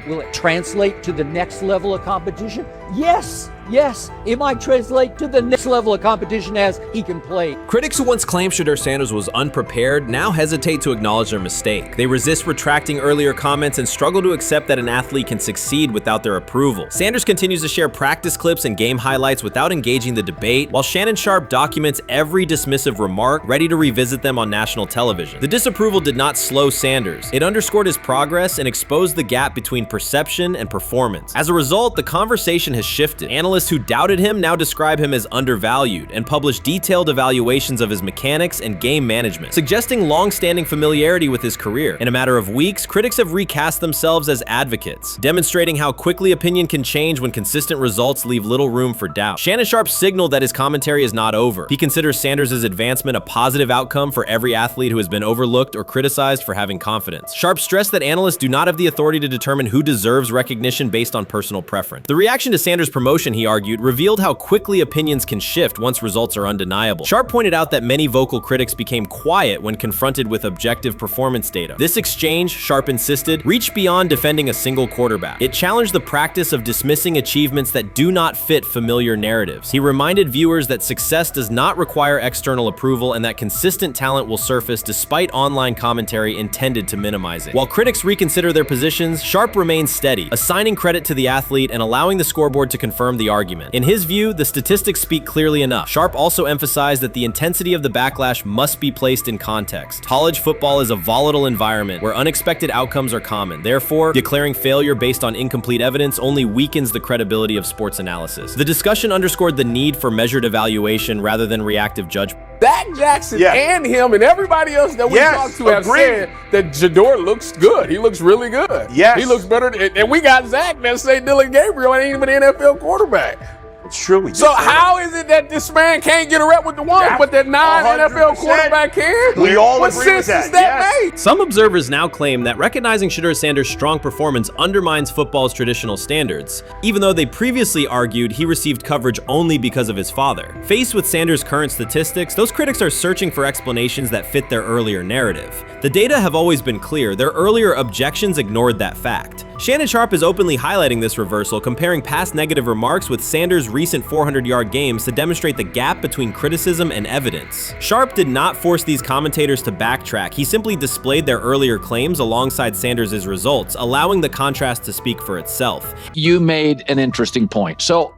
will it translate to the next level of competition? Yes, yes, it might translate to the next level of competition as he can play. Critics who once claimed Shedeur Sanders was unprepared now hesitate to acknowledge their mistake. They resist retracting earlier comments and struggle to accept that an athlete can succeed without their approval. Sanders continues to share practice clips and game highlights without engaging the debate, while Shannon Sharpe documents every dismissive remark, ready to revisit them on national television. The disapproval did not slow Sanders. It underscored his progress and exposed the gap between perception and performance. As a result, the conversation has shifted. Analysts who doubted him now describe him as undervalued and publish detailed evaluations of his mechanics and game management, suggesting long-standing familiarity with his career. In a matter of weeks, critics have recast themselves as advocates, demonstrating how quickly opinion can change when consistent results leave little room for doubt. Shannon Sharpe signaled that his commentary is not over. He considers Sanders' advancement a positive outcome for every athlete who has been overlooked or criticized for having confidence. Sharpe stressed that analysts do not have the authority to determine who deserves recognition based on personal preference. The reaction to Sanders' promotion, he argued, revealed how quickly opinions can shift once results are undeniable. Sharpe pointed out that many vocal critics became quiet when confronted with objective performance data. This exchange, Sharpe insisted, reached beyond defending a single quarterback. It challenged the practice of dismissing achievements that do not fit familiar narratives. He reminded viewers that success does not require external approval and that consistent talent will surface despite online commentary intended to minimize it. While critics reconsider their positions, Sharpe remains steady, assigning credit to the athlete and allowing the scoreboard to confirm the argument. In his view, the statistics speak clearly enough. Sharpe also emphasized that the intensity of the backlash must be placed in context. College football is a volatile environment where unexpected outcomes are common. Therefore, declaring failure based on incomplete evidence only weakens the credibility of sports analysis. The discussion underscored the need for measured evaluation rather than reactive judgment. Zach Jackson and him and everybody else that we talked to have said that Shedeur looks good. He looks really good. Yes. He looks better. And we got Zach that say Dylan Gabriel ain't even an NFL quarterback. It's true. So how is it that this man can't get a rep with the ones, but that non-NFL quarterback can? We all what agree with sense that. does that make? Some observers now claim that recognizing Shedeur Sanders' strong performance undermines football's traditional standards, even though they previously argued he received coverage only because of his father. Faced with Sanders' current statistics, those critics are searching for explanations that fit their earlier narrative. The data have always been clear. Their earlier objections ignored that fact. Shannon Sharpe is openly highlighting this reversal, comparing past negative remarks with Sanders' recent 400-yard games to demonstrate the gap between criticism and evidence. Sharpe did not force these commentators to backtrack. He simply displayed their earlier claims alongside Sanders' results, allowing the contrast to speak for itself. You made an interesting point. So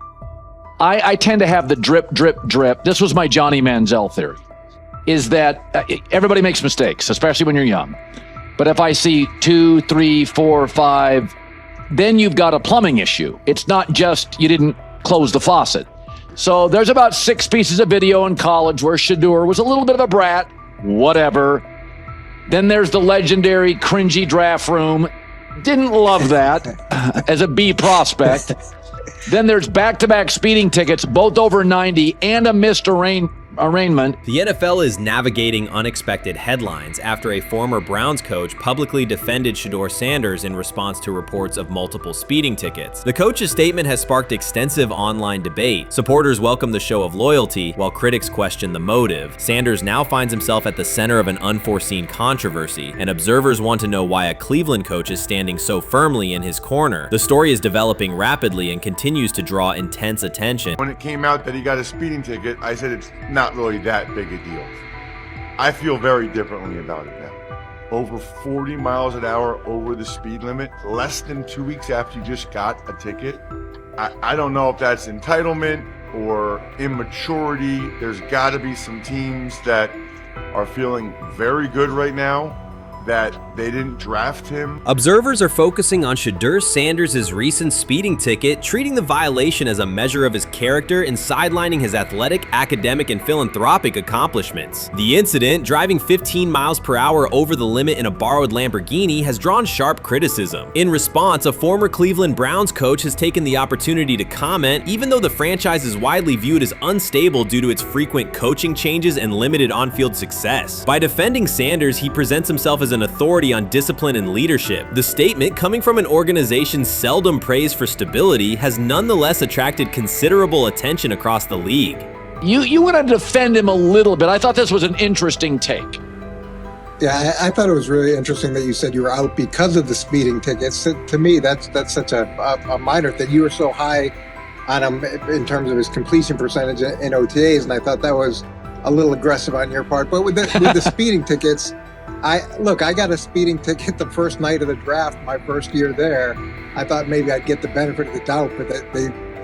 I tend to have the drip, drip, drip. This was my Johnny Manziel theory, is that everybody makes mistakes, especially when you're young. But if I see 2, 3, 4, 5, then you've got a plumbing issue. It's not just you didn't close the faucet. So there's about 6 pieces of video in college where Shedeur was a little bit of a brat, whatever. Then there's the legendary cringy draft room. Didn't love that as a B prospect. Then there's back-to-back speeding tickets, both over 90, and a missed arraignment. The NFL is navigating unexpected headlines after a former Browns coach publicly defended Shedeur Sanders in response to reports of multiple speeding tickets. The coach's statement has sparked extensive online debate. Supporters welcome the show of loyalty, while critics question the motive. Sanders now finds himself at the center of an unforeseen controversy, and observers want to know why a Cleveland coach is standing so firmly in his corner. The story is developing rapidly and continues to draw intense attention. When it came out that he got a speeding ticket, I said it's not really that big a deal. I feel very differently about it now. Over 40 miles an hour over the speed limit, less than 2 weeks after you just got a ticket. I don't know if that's entitlement or immaturity. There's got to be some teams that are feeling very good right now that they didn't draft him. Observers are focusing on Shedeur Sanders' recent speeding ticket, treating the violation as a measure of his character and sidelining his athletic, academic, and philanthropic accomplishments. The incident, driving 15 miles per hour over the limit in a borrowed Lamborghini, has drawn sharp criticism. In response, a former Cleveland Browns coach has taken the opportunity to comment, even though the franchise is widely viewed as unstable due to its frequent coaching changes and limited on-field success. By defending Sanders, he presents himself as an authority on discipline and leadership. The statement, coming from an organization seldom praised for stability, has nonetheless attracted considerable attention across the league. You want to defend him a little bit. I thought this was an interesting take. Yeah, I thought it was really interesting that you said you were out because of the speeding tickets. To me, that's such a minor thing. You were so high on him in terms of his completion percentage in OTAs, and I thought that was a little aggressive on your part. But with the speeding tickets, I got a speeding ticket the first night of the draft, my first year there. I thought maybe I'd get the benefit of the doubt, but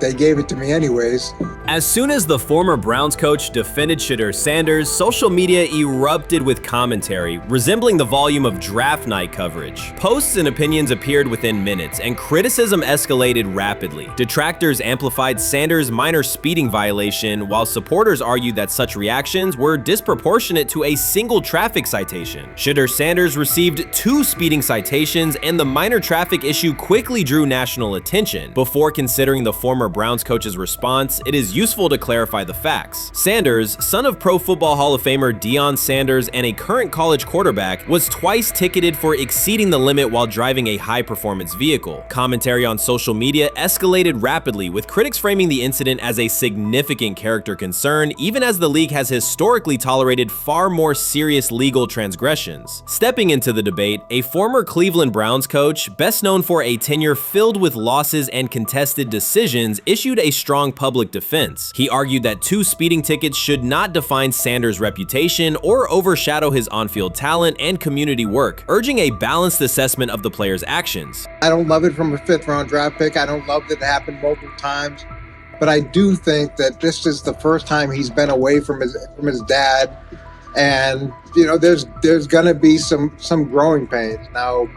they gave it to me anyways. As soon as the former Browns coach defended Shedeur Sanders, social media erupted with commentary, resembling the volume of draft night coverage. Posts and opinions appeared within minutes, and criticism escalated rapidly. Detractors amplified Sanders' minor speeding violation, while supporters argued that such reactions were disproportionate to a single traffic citation. Shedeur Sanders received 2 speeding citations, and the minor traffic issue quickly drew national attention. Before considering the former Browns coach's response, it is useful to clarify the facts. Sanders, son of Pro Football Hall of Famer Deion Sanders and a current college quarterback, was twice ticketed for exceeding the limit while driving a high-performance vehicle. Commentary on social media escalated rapidly, with critics framing the incident as a significant character concern, even as the league has historically tolerated far more serious legal transgressions. Stepping into the debate, a former Cleveland Browns coach, best known for a tenure filled with losses and contested decisions, issued a strong public defense. He argued that 2 speeding tickets should not define Sanders' reputation or overshadow his on-field talent and community work, urging a balanced assessment of the player's actions. I don't love it from a 5th-round draft pick. I don't love that it happened multiple times, but I do think that this is the first time he's been away from his dad, and there's gonna be some growing pains now.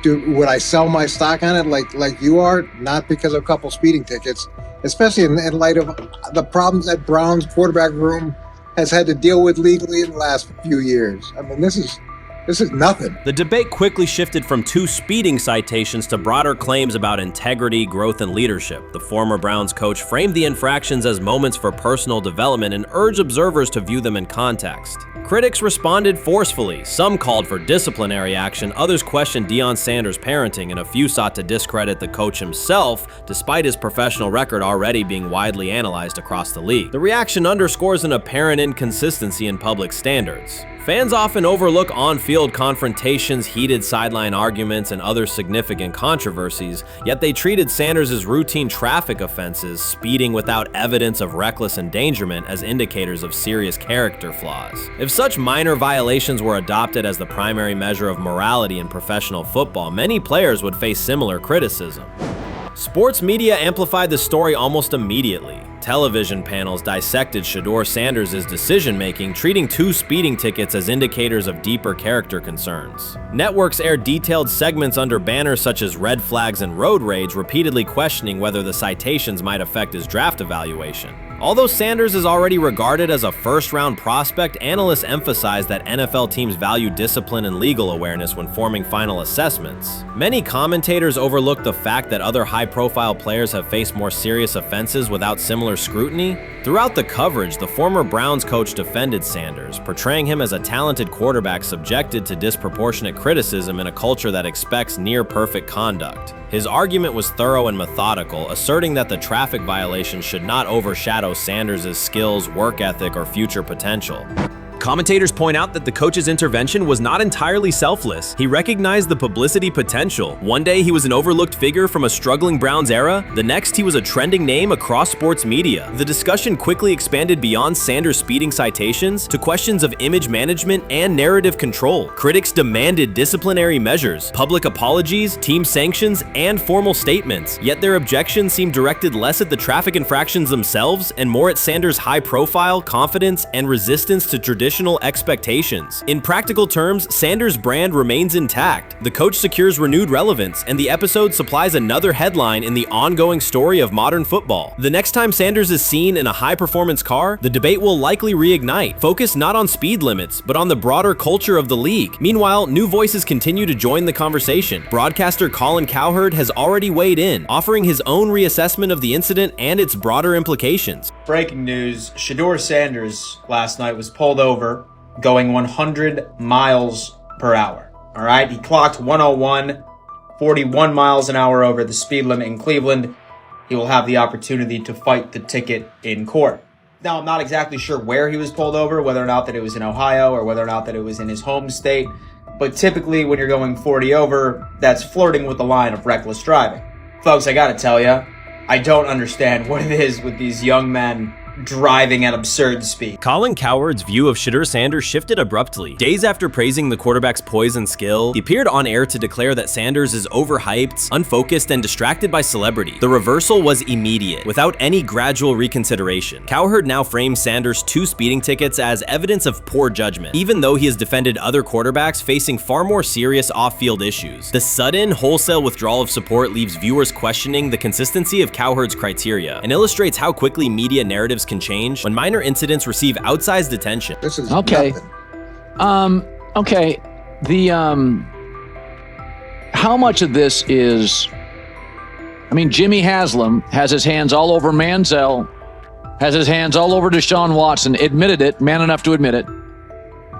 Would I sell my stock on it like you are? Not because of a couple speeding tickets, especially in light of the problems that Brown's quarterback room has had to deal with legally in the last few years. I mean, this is nothing. The debate quickly shifted from 2 speeding citations to broader claims about integrity, growth, and leadership. The former Browns coach framed the infractions as moments for personal development and urged observers to view them in context. Critics responded forcefully. Some called for disciplinary action, others questioned Deion Sanders' parenting, and a few sought to discredit the coach himself, despite his professional record already being widely analyzed across the league. The reaction underscores an apparent inconsistency in public standards. Fans often overlook on-field confrontations, heated sideline arguments, and other significant controversies, yet they treated Sanders' routine traffic offenses, speeding without evidence of reckless endangerment, as indicators of serious character flaws. If such minor violations were adopted as the primary measure of morality in professional football, many players would face similar criticism. Sports media amplified the story almost immediately. Television panels dissected Shedeur Sanders' decision-making, treating 2 speeding tickets as indicators of deeper character concerns. Networks aired detailed segments under banners such as red flags and road rage, repeatedly questioning whether the citations might affect his draft evaluation. Although Sanders is already regarded as a first-round prospect, analysts emphasize that NFL teams value discipline and legal awareness when forming final assessments. Many commentators overlook the fact that other high-profile players have faced more serious offenses without similar scrutiny. Throughout the coverage, the former Browns coach defended Sanders, portraying him as a talented quarterback subjected to disproportionate criticism in a culture that expects near-perfect conduct. His argument was thorough and methodical, asserting that the traffic violation should not overshadow Sanders' skills, work ethic, or future potential. Commentators point out that the coach's intervention was not entirely selfless. He recognized the publicity potential. One day he was an overlooked figure from a struggling Browns era, the next he was a trending name across sports media. The discussion quickly expanded beyond Sanders' speeding citations to questions of image management and narrative control. Critics demanded disciplinary measures, public apologies, team sanctions, and formal statements, yet their objections seemed directed less at the traffic infractions themselves and more at Sanders' high profile, confidence, and resistance to traditional expectations. In practical terms, Sanders' brand remains intact. The coach secures renewed relevance, and the episode supplies another headline in the ongoing story of modern football. The next time Sanders is seen in a high-performance car, the debate will likely reignite, focused not on speed limits, but on the broader culture of the league. Meanwhile, new voices continue to join the conversation. Broadcaster Colin Cowherd has already weighed in, offering his own reassessment of the incident and its broader implications. Breaking news, Shedeur Sanders last night was pulled over going 100 miles per hour. All right, he clocked 101, 41 miles an hour over the speed limit in Cleveland. He will have the opportunity to fight the ticket in court. Now, I'm not exactly sure where he was pulled over, whether or not that it was in Ohio or whether or not that it was in his home state. But typically when you're going 40 over, that's flirting with the line of reckless driving. Folks, I gotta tell you, I don't understand what it is with these young men driving at absurd speed. Colin Cowherd's view of Shedeur Sanders shifted abruptly. Days after praising the quarterback's poise and skill, he appeared on air to declare that Sanders is overhyped, unfocused, and distracted by celebrity. The reversal was immediate, without any gradual reconsideration. Cowherd now frames Sanders' 2 speeding tickets as evidence of poor judgment, even though he has defended other quarterbacks facing far more serious off-field issues. The sudden, wholesale withdrawal of support leaves viewers questioning the consistency of Cowherd's criteria and illustrates how quickly media narratives can change when minor incidents receive outsized attention. This is okay. nothing. Okay. How much of this is? I mean, Jimmy Haslam has his hands all over Manziel, has his hands all over Deshaun Watson. Admitted it, man enough to admit it.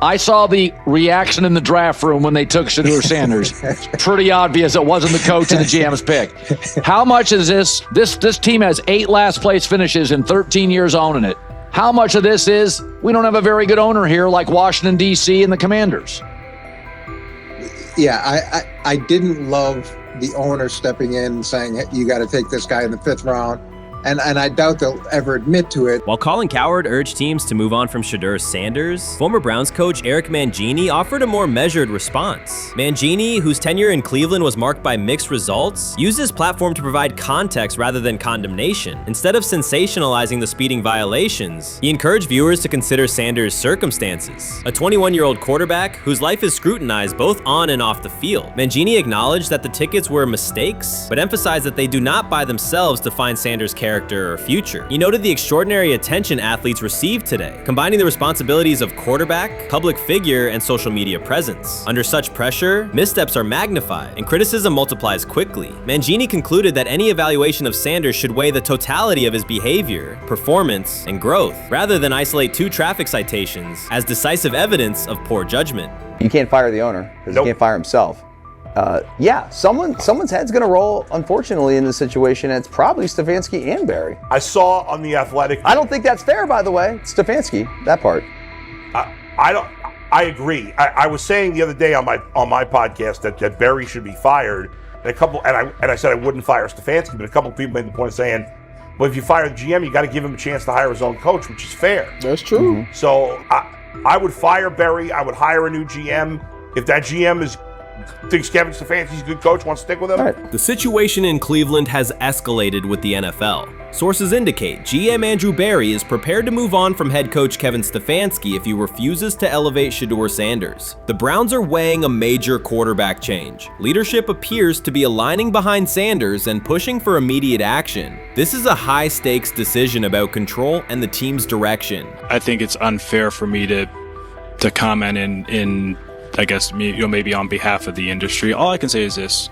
I saw the reaction in the draft room when they took Shedeur Sanders. Pretty obvious it wasn't the coach and the GM's pick. How much is this? This team has 8 last place finishes in 13 years owning it. How much of this is we don't have a very good owner here like Washington, D.C. and the Commanders? Yeah, I didn't love the owner stepping in and saying, you got to take this guy in the 5th round. And I doubt they'll ever admit to it. While Colin Cowherd urged teams to move on from Shedeur Sanders, former Browns coach Eric Mangini offered a more measured response. Mangini, whose tenure in Cleveland was marked by mixed results, used his platform to provide context rather than condemnation. Instead of sensationalizing the speeding violations, he encouraged viewers to consider Sanders' circumstances. A 21-year-old quarterback whose life is scrutinized both on and off the field. Mangini acknowledged that the tickets were mistakes, but emphasized that they do not by themselves define Sanders' character or future. He noted the extraordinary attention athletes receive today, combining the responsibilities of quarterback, public figure, and social media presence. Under such pressure, missteps are magnified, and criticism multiplies quickly. Mangini concluded that any evaluation of Sanders should weigh the totality of his behavior, performance, and growth, rather than isolate 2 traffic citations as decisive evidence of poor judgment. You can't fire the owner because he can't fire himself. Yeah, someone's head's going to roll, unfortunately, in this situation. And it's probably Stefanski and Barry. I saw on The Athletic. I don't think that's fair, by the way. Stefanski, that part. I agree. I was saying the other day on my podcast that Barry should be fired. And I said I wouldn't fire Stefanski, but a couple of people made the point of saying, well, if you fire the GM, you got to give him a chance to hire his own coach, which is fair. That's true. Mm-hmm. So I would fire Barry. I would hire a new GM. If that GM thinks Kevin Stefanski's a good coach, wants to stick with him. Right. The situation in Cleveland has escalated with the NFL. Sources indicate GM Andrew Barry is prepared to move on from head coach Kevin Stefanski if he refuses to elevate Shedeur Sanders. The Browns are weighing a major quarterback change. Leadership appears to be aligning behind Sanders and pushing for immediate action. This is a high-stakes decision about control and the team's direction. I think it's unfair for me to comment in I guess, maybe on behalf of the industry. All I can say is this,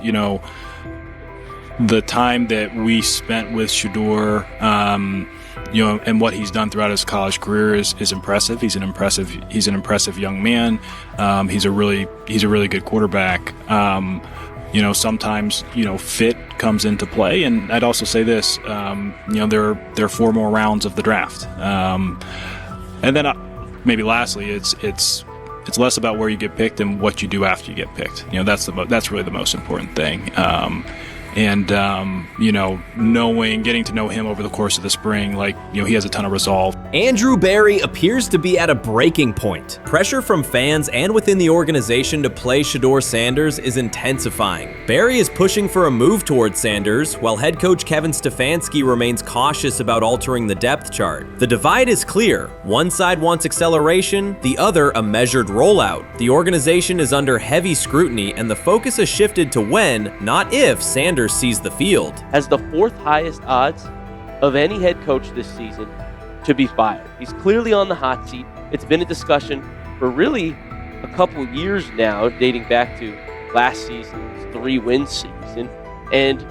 the time that we spent with Shedeur, and what he's done throughout his college career is impressive. He's an impressive young man. He's a really good quarterback. Sometimes, fit comes into play. And I'd also say this, there are 4 more rounds of the draft. And then maybe lastly, it's less about where you get picked and what you do after you get picked. That's really the most important thing. Getting to know him over the course of the spring, he has a ton of resolve. Andrew Barry appears to be at a breaking point. Pressure from fans and within the organization to play Shedeur Sanders is intensifying. Barry is pushing for a move towards Sanders, while head coach Kevin Stefanski remains cautious about altering the depth chart. The divide is clear. One side wants acceleration, the other a measured rollout. The organization is under heavy scrutiny, and the focus has shifted to when, not if, Sanders sees the field. Has the 4th highest odds of any head coach this season to be fired. He's clearly on the hot seat. It's been a discussion for really a couple years now, dating back to last season's 3-win season. And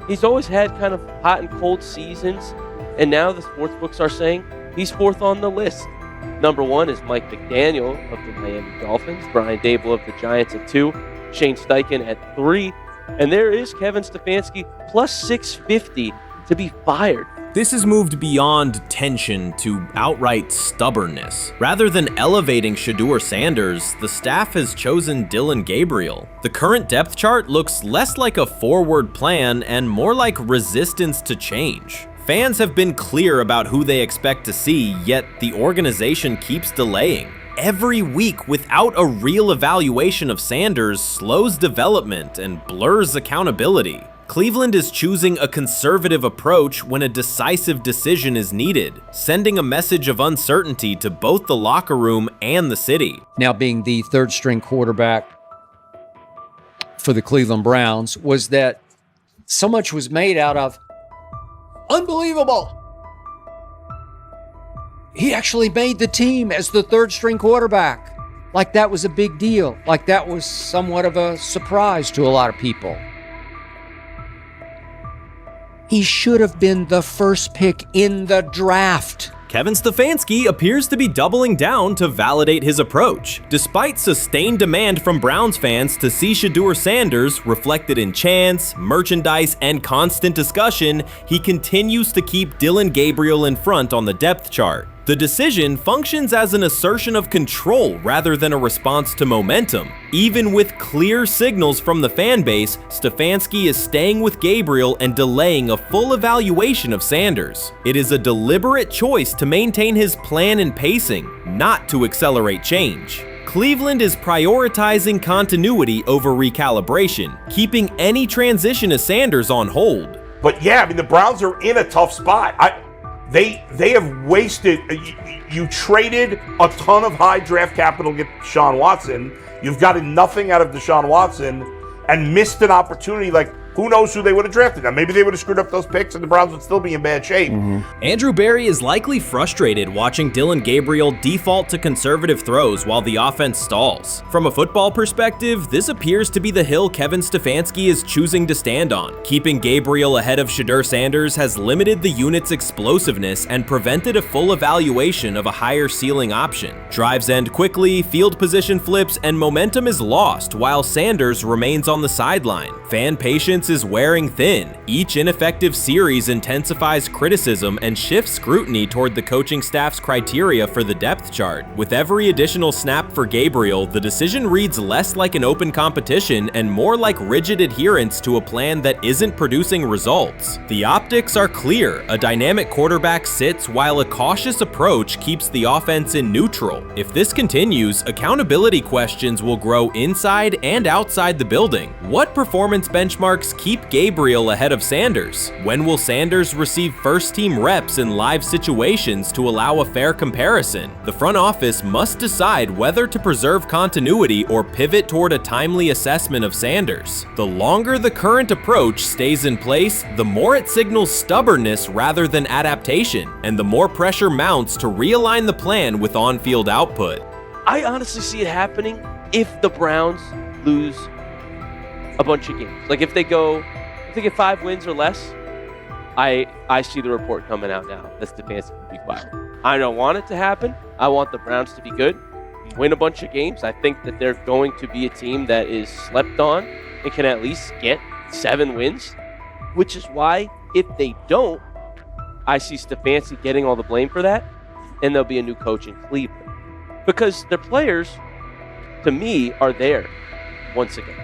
he's always had kind of hot and cold seasons. And now the sports books are saying he's 4th on the list. Number 1 is Mike McDaniel of the Miami Dolphins, Brian Daboll of the Giants at 2, Shane Steichen at 3, and there is Kevin Stefanski plus 650 to be fired. This has moved beyond tension to outright stubbornness. Rather than elevating Shedeur Sanders, the staff has chosen Dillon Gabriel. The current depth chart looks less like a forward plan and more like resistance to change. Fans have been clear about who they expect to see, yet the organization keeps delaying. Every week without a real evaluation of Sanders slows development and blurs accountability. Cleveland is choosing a conservative approach when a decisive decision is needed, sending a message of uncertainty to both the locker room and the city. Now being the third string quarterback for the Cleveland Browns, was that so much was made out of unbelievable. He actually made the team as the third string quarterback. Like that was a big deal. Like that was somewhat of a surprise to a lot of people. He should have been the first pick in the draft. Kevin Stefanski appears to be doubling down to validate his approach. Despite sustained demand from Browns fans to see Shedeur Sanders reflected in chants, merchandise, and constant discussion, he continues to keep Dillon Gabriel in front on the depth chart. The decision functions as an assertion of control rather than a response to momentum. Even with clear signals from the fan base, Stefanski is staying with Gabriel and delaying a full evaluation of Sanders. It is a deliberate choice to maintain his plan and pacing, not to accelerate change. Cleveland is prioritizing continuity over recalibration, keeping any transition to Sanders on hold. But yeah, I mean, the Browns are in a tough spot. They have wasted. You traded a ton of high draft capital to get Deshaun Watson. You've gotten nothing out of Deshaun Watson and missed an opportunity. Like, who knows who they would have drafted? Now, maybe they would have screwed up those picks and the Browns would still be in bad shape. Andrew Berry is likely frustrated watching Dillon Gabriel default to conservative throws while the offense stalls. From a football perspective, this appears to be the hill Kevin Stefanski is choosing to stand on. Keeping Gabriel ahead of Shedeur Sanders has limited the unit's explosiveness and prevented a full evaluation of a higher ceiling option. Drives end quickly, field position flips, and momentum is lost while Sanders remains on the sideline. Fan patience is wearing thin. Each ineffective series intensifies criticism and shifts scrutiny toward the coaching staff's criteria for the depth chart. With every additional snap for Gabriel, the decision reads less like an open competition and more like rigid adherence to a plan that isn't producing results. The optics are clear. A dynamic quarterback sits while a cautious approach keeps the offense in neutral. If this continues, accountability questions will grow inside and outside the building. What performance benchmarks keep Gabriel ahead of Sanders? When will Sanders receive first-team reps in live situations to allow a fair comparison? The front office must decide whether to preserve continuity or pivot toward a timely assessment of Sanders. The longer the current approach stays in place, the more it signals stubbornness rather than adaptation, and the more pressure mounts to realign the plan with on-field output. I honestly see it happening if the Browns lose a bunch of games. Like if they get 5 wins or less, I see the report coming out now that Stefanski will be fired. I don't want it to happen. I want the Browns to be good, win a bunch of games. I think that they're going to be a team that is slept on and can at least get 7 wins, which is why if they don't, I see Stefanski getting all the blame for that, and there'll be a new coach in Cleveland. Because their players, to me, are there once again.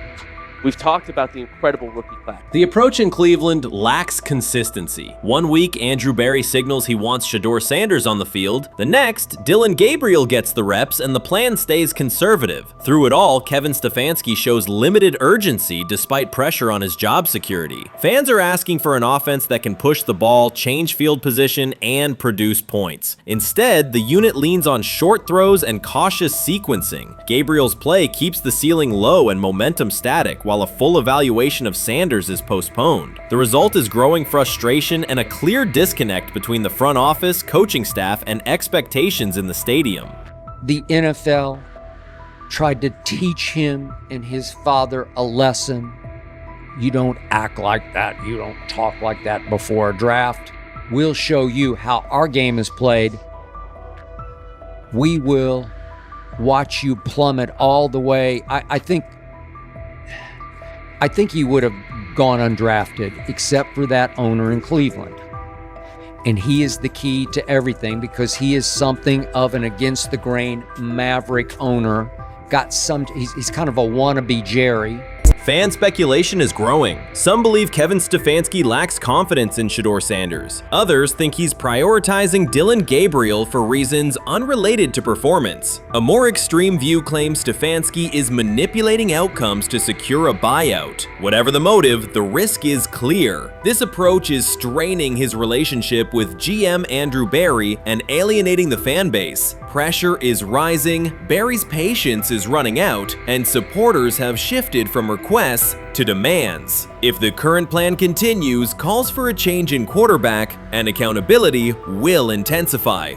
We've talked about the incredible rookie class. The approach in Cleveland lacks consistency. One week, Andrew Berry signals he wants Shedeur Sanders on the field. The next, Dillon Gabriel gets the reps and the plan stays conservative. Through it all, Kevin Stefanski shows limited urgency despite pressure on his job security. Fans are asking for an offense that can push the ball, change field position, and produce points. Instead, the unit leans on short throws and cautious sequencing. Gabriel's play keeps the ceiling low and momentum static, while a full evaluation of Sanders is postponed. The result is growing frustration and a clear disconnect between the front office, coaching staff, and expectations in the stadium. The NFL tried to teach him and his father a lesson. You don't act like that. You don't talk like that before a draft. We'll show you how our game is played. We will watch you plummet all the way. I think he would have gone undrafted except for that owner in Cleveland. And he is the key to everything because he is something of an against the grain maverick owner. He's kind of a wannabe Jerry. Fan speculation is growing. Some believe Kevin Stefanski lacks confidence in Shedeur Sanders. Others think he's prioritizing Dillon Gabriel for reasons unrelated to performance. A more extreme view claims Stefanski is manipulating outcomes to secure a buyout. Whatever the motive, the risk is clear. This approach is straining his relationship with GM Andrew Berry and alienating the fan base. Pressure is rising, Berry's patience is running out, and supporters have shifted from requests to demands. If the current plan continues, calls for a change in quarterback and accountability will intensify.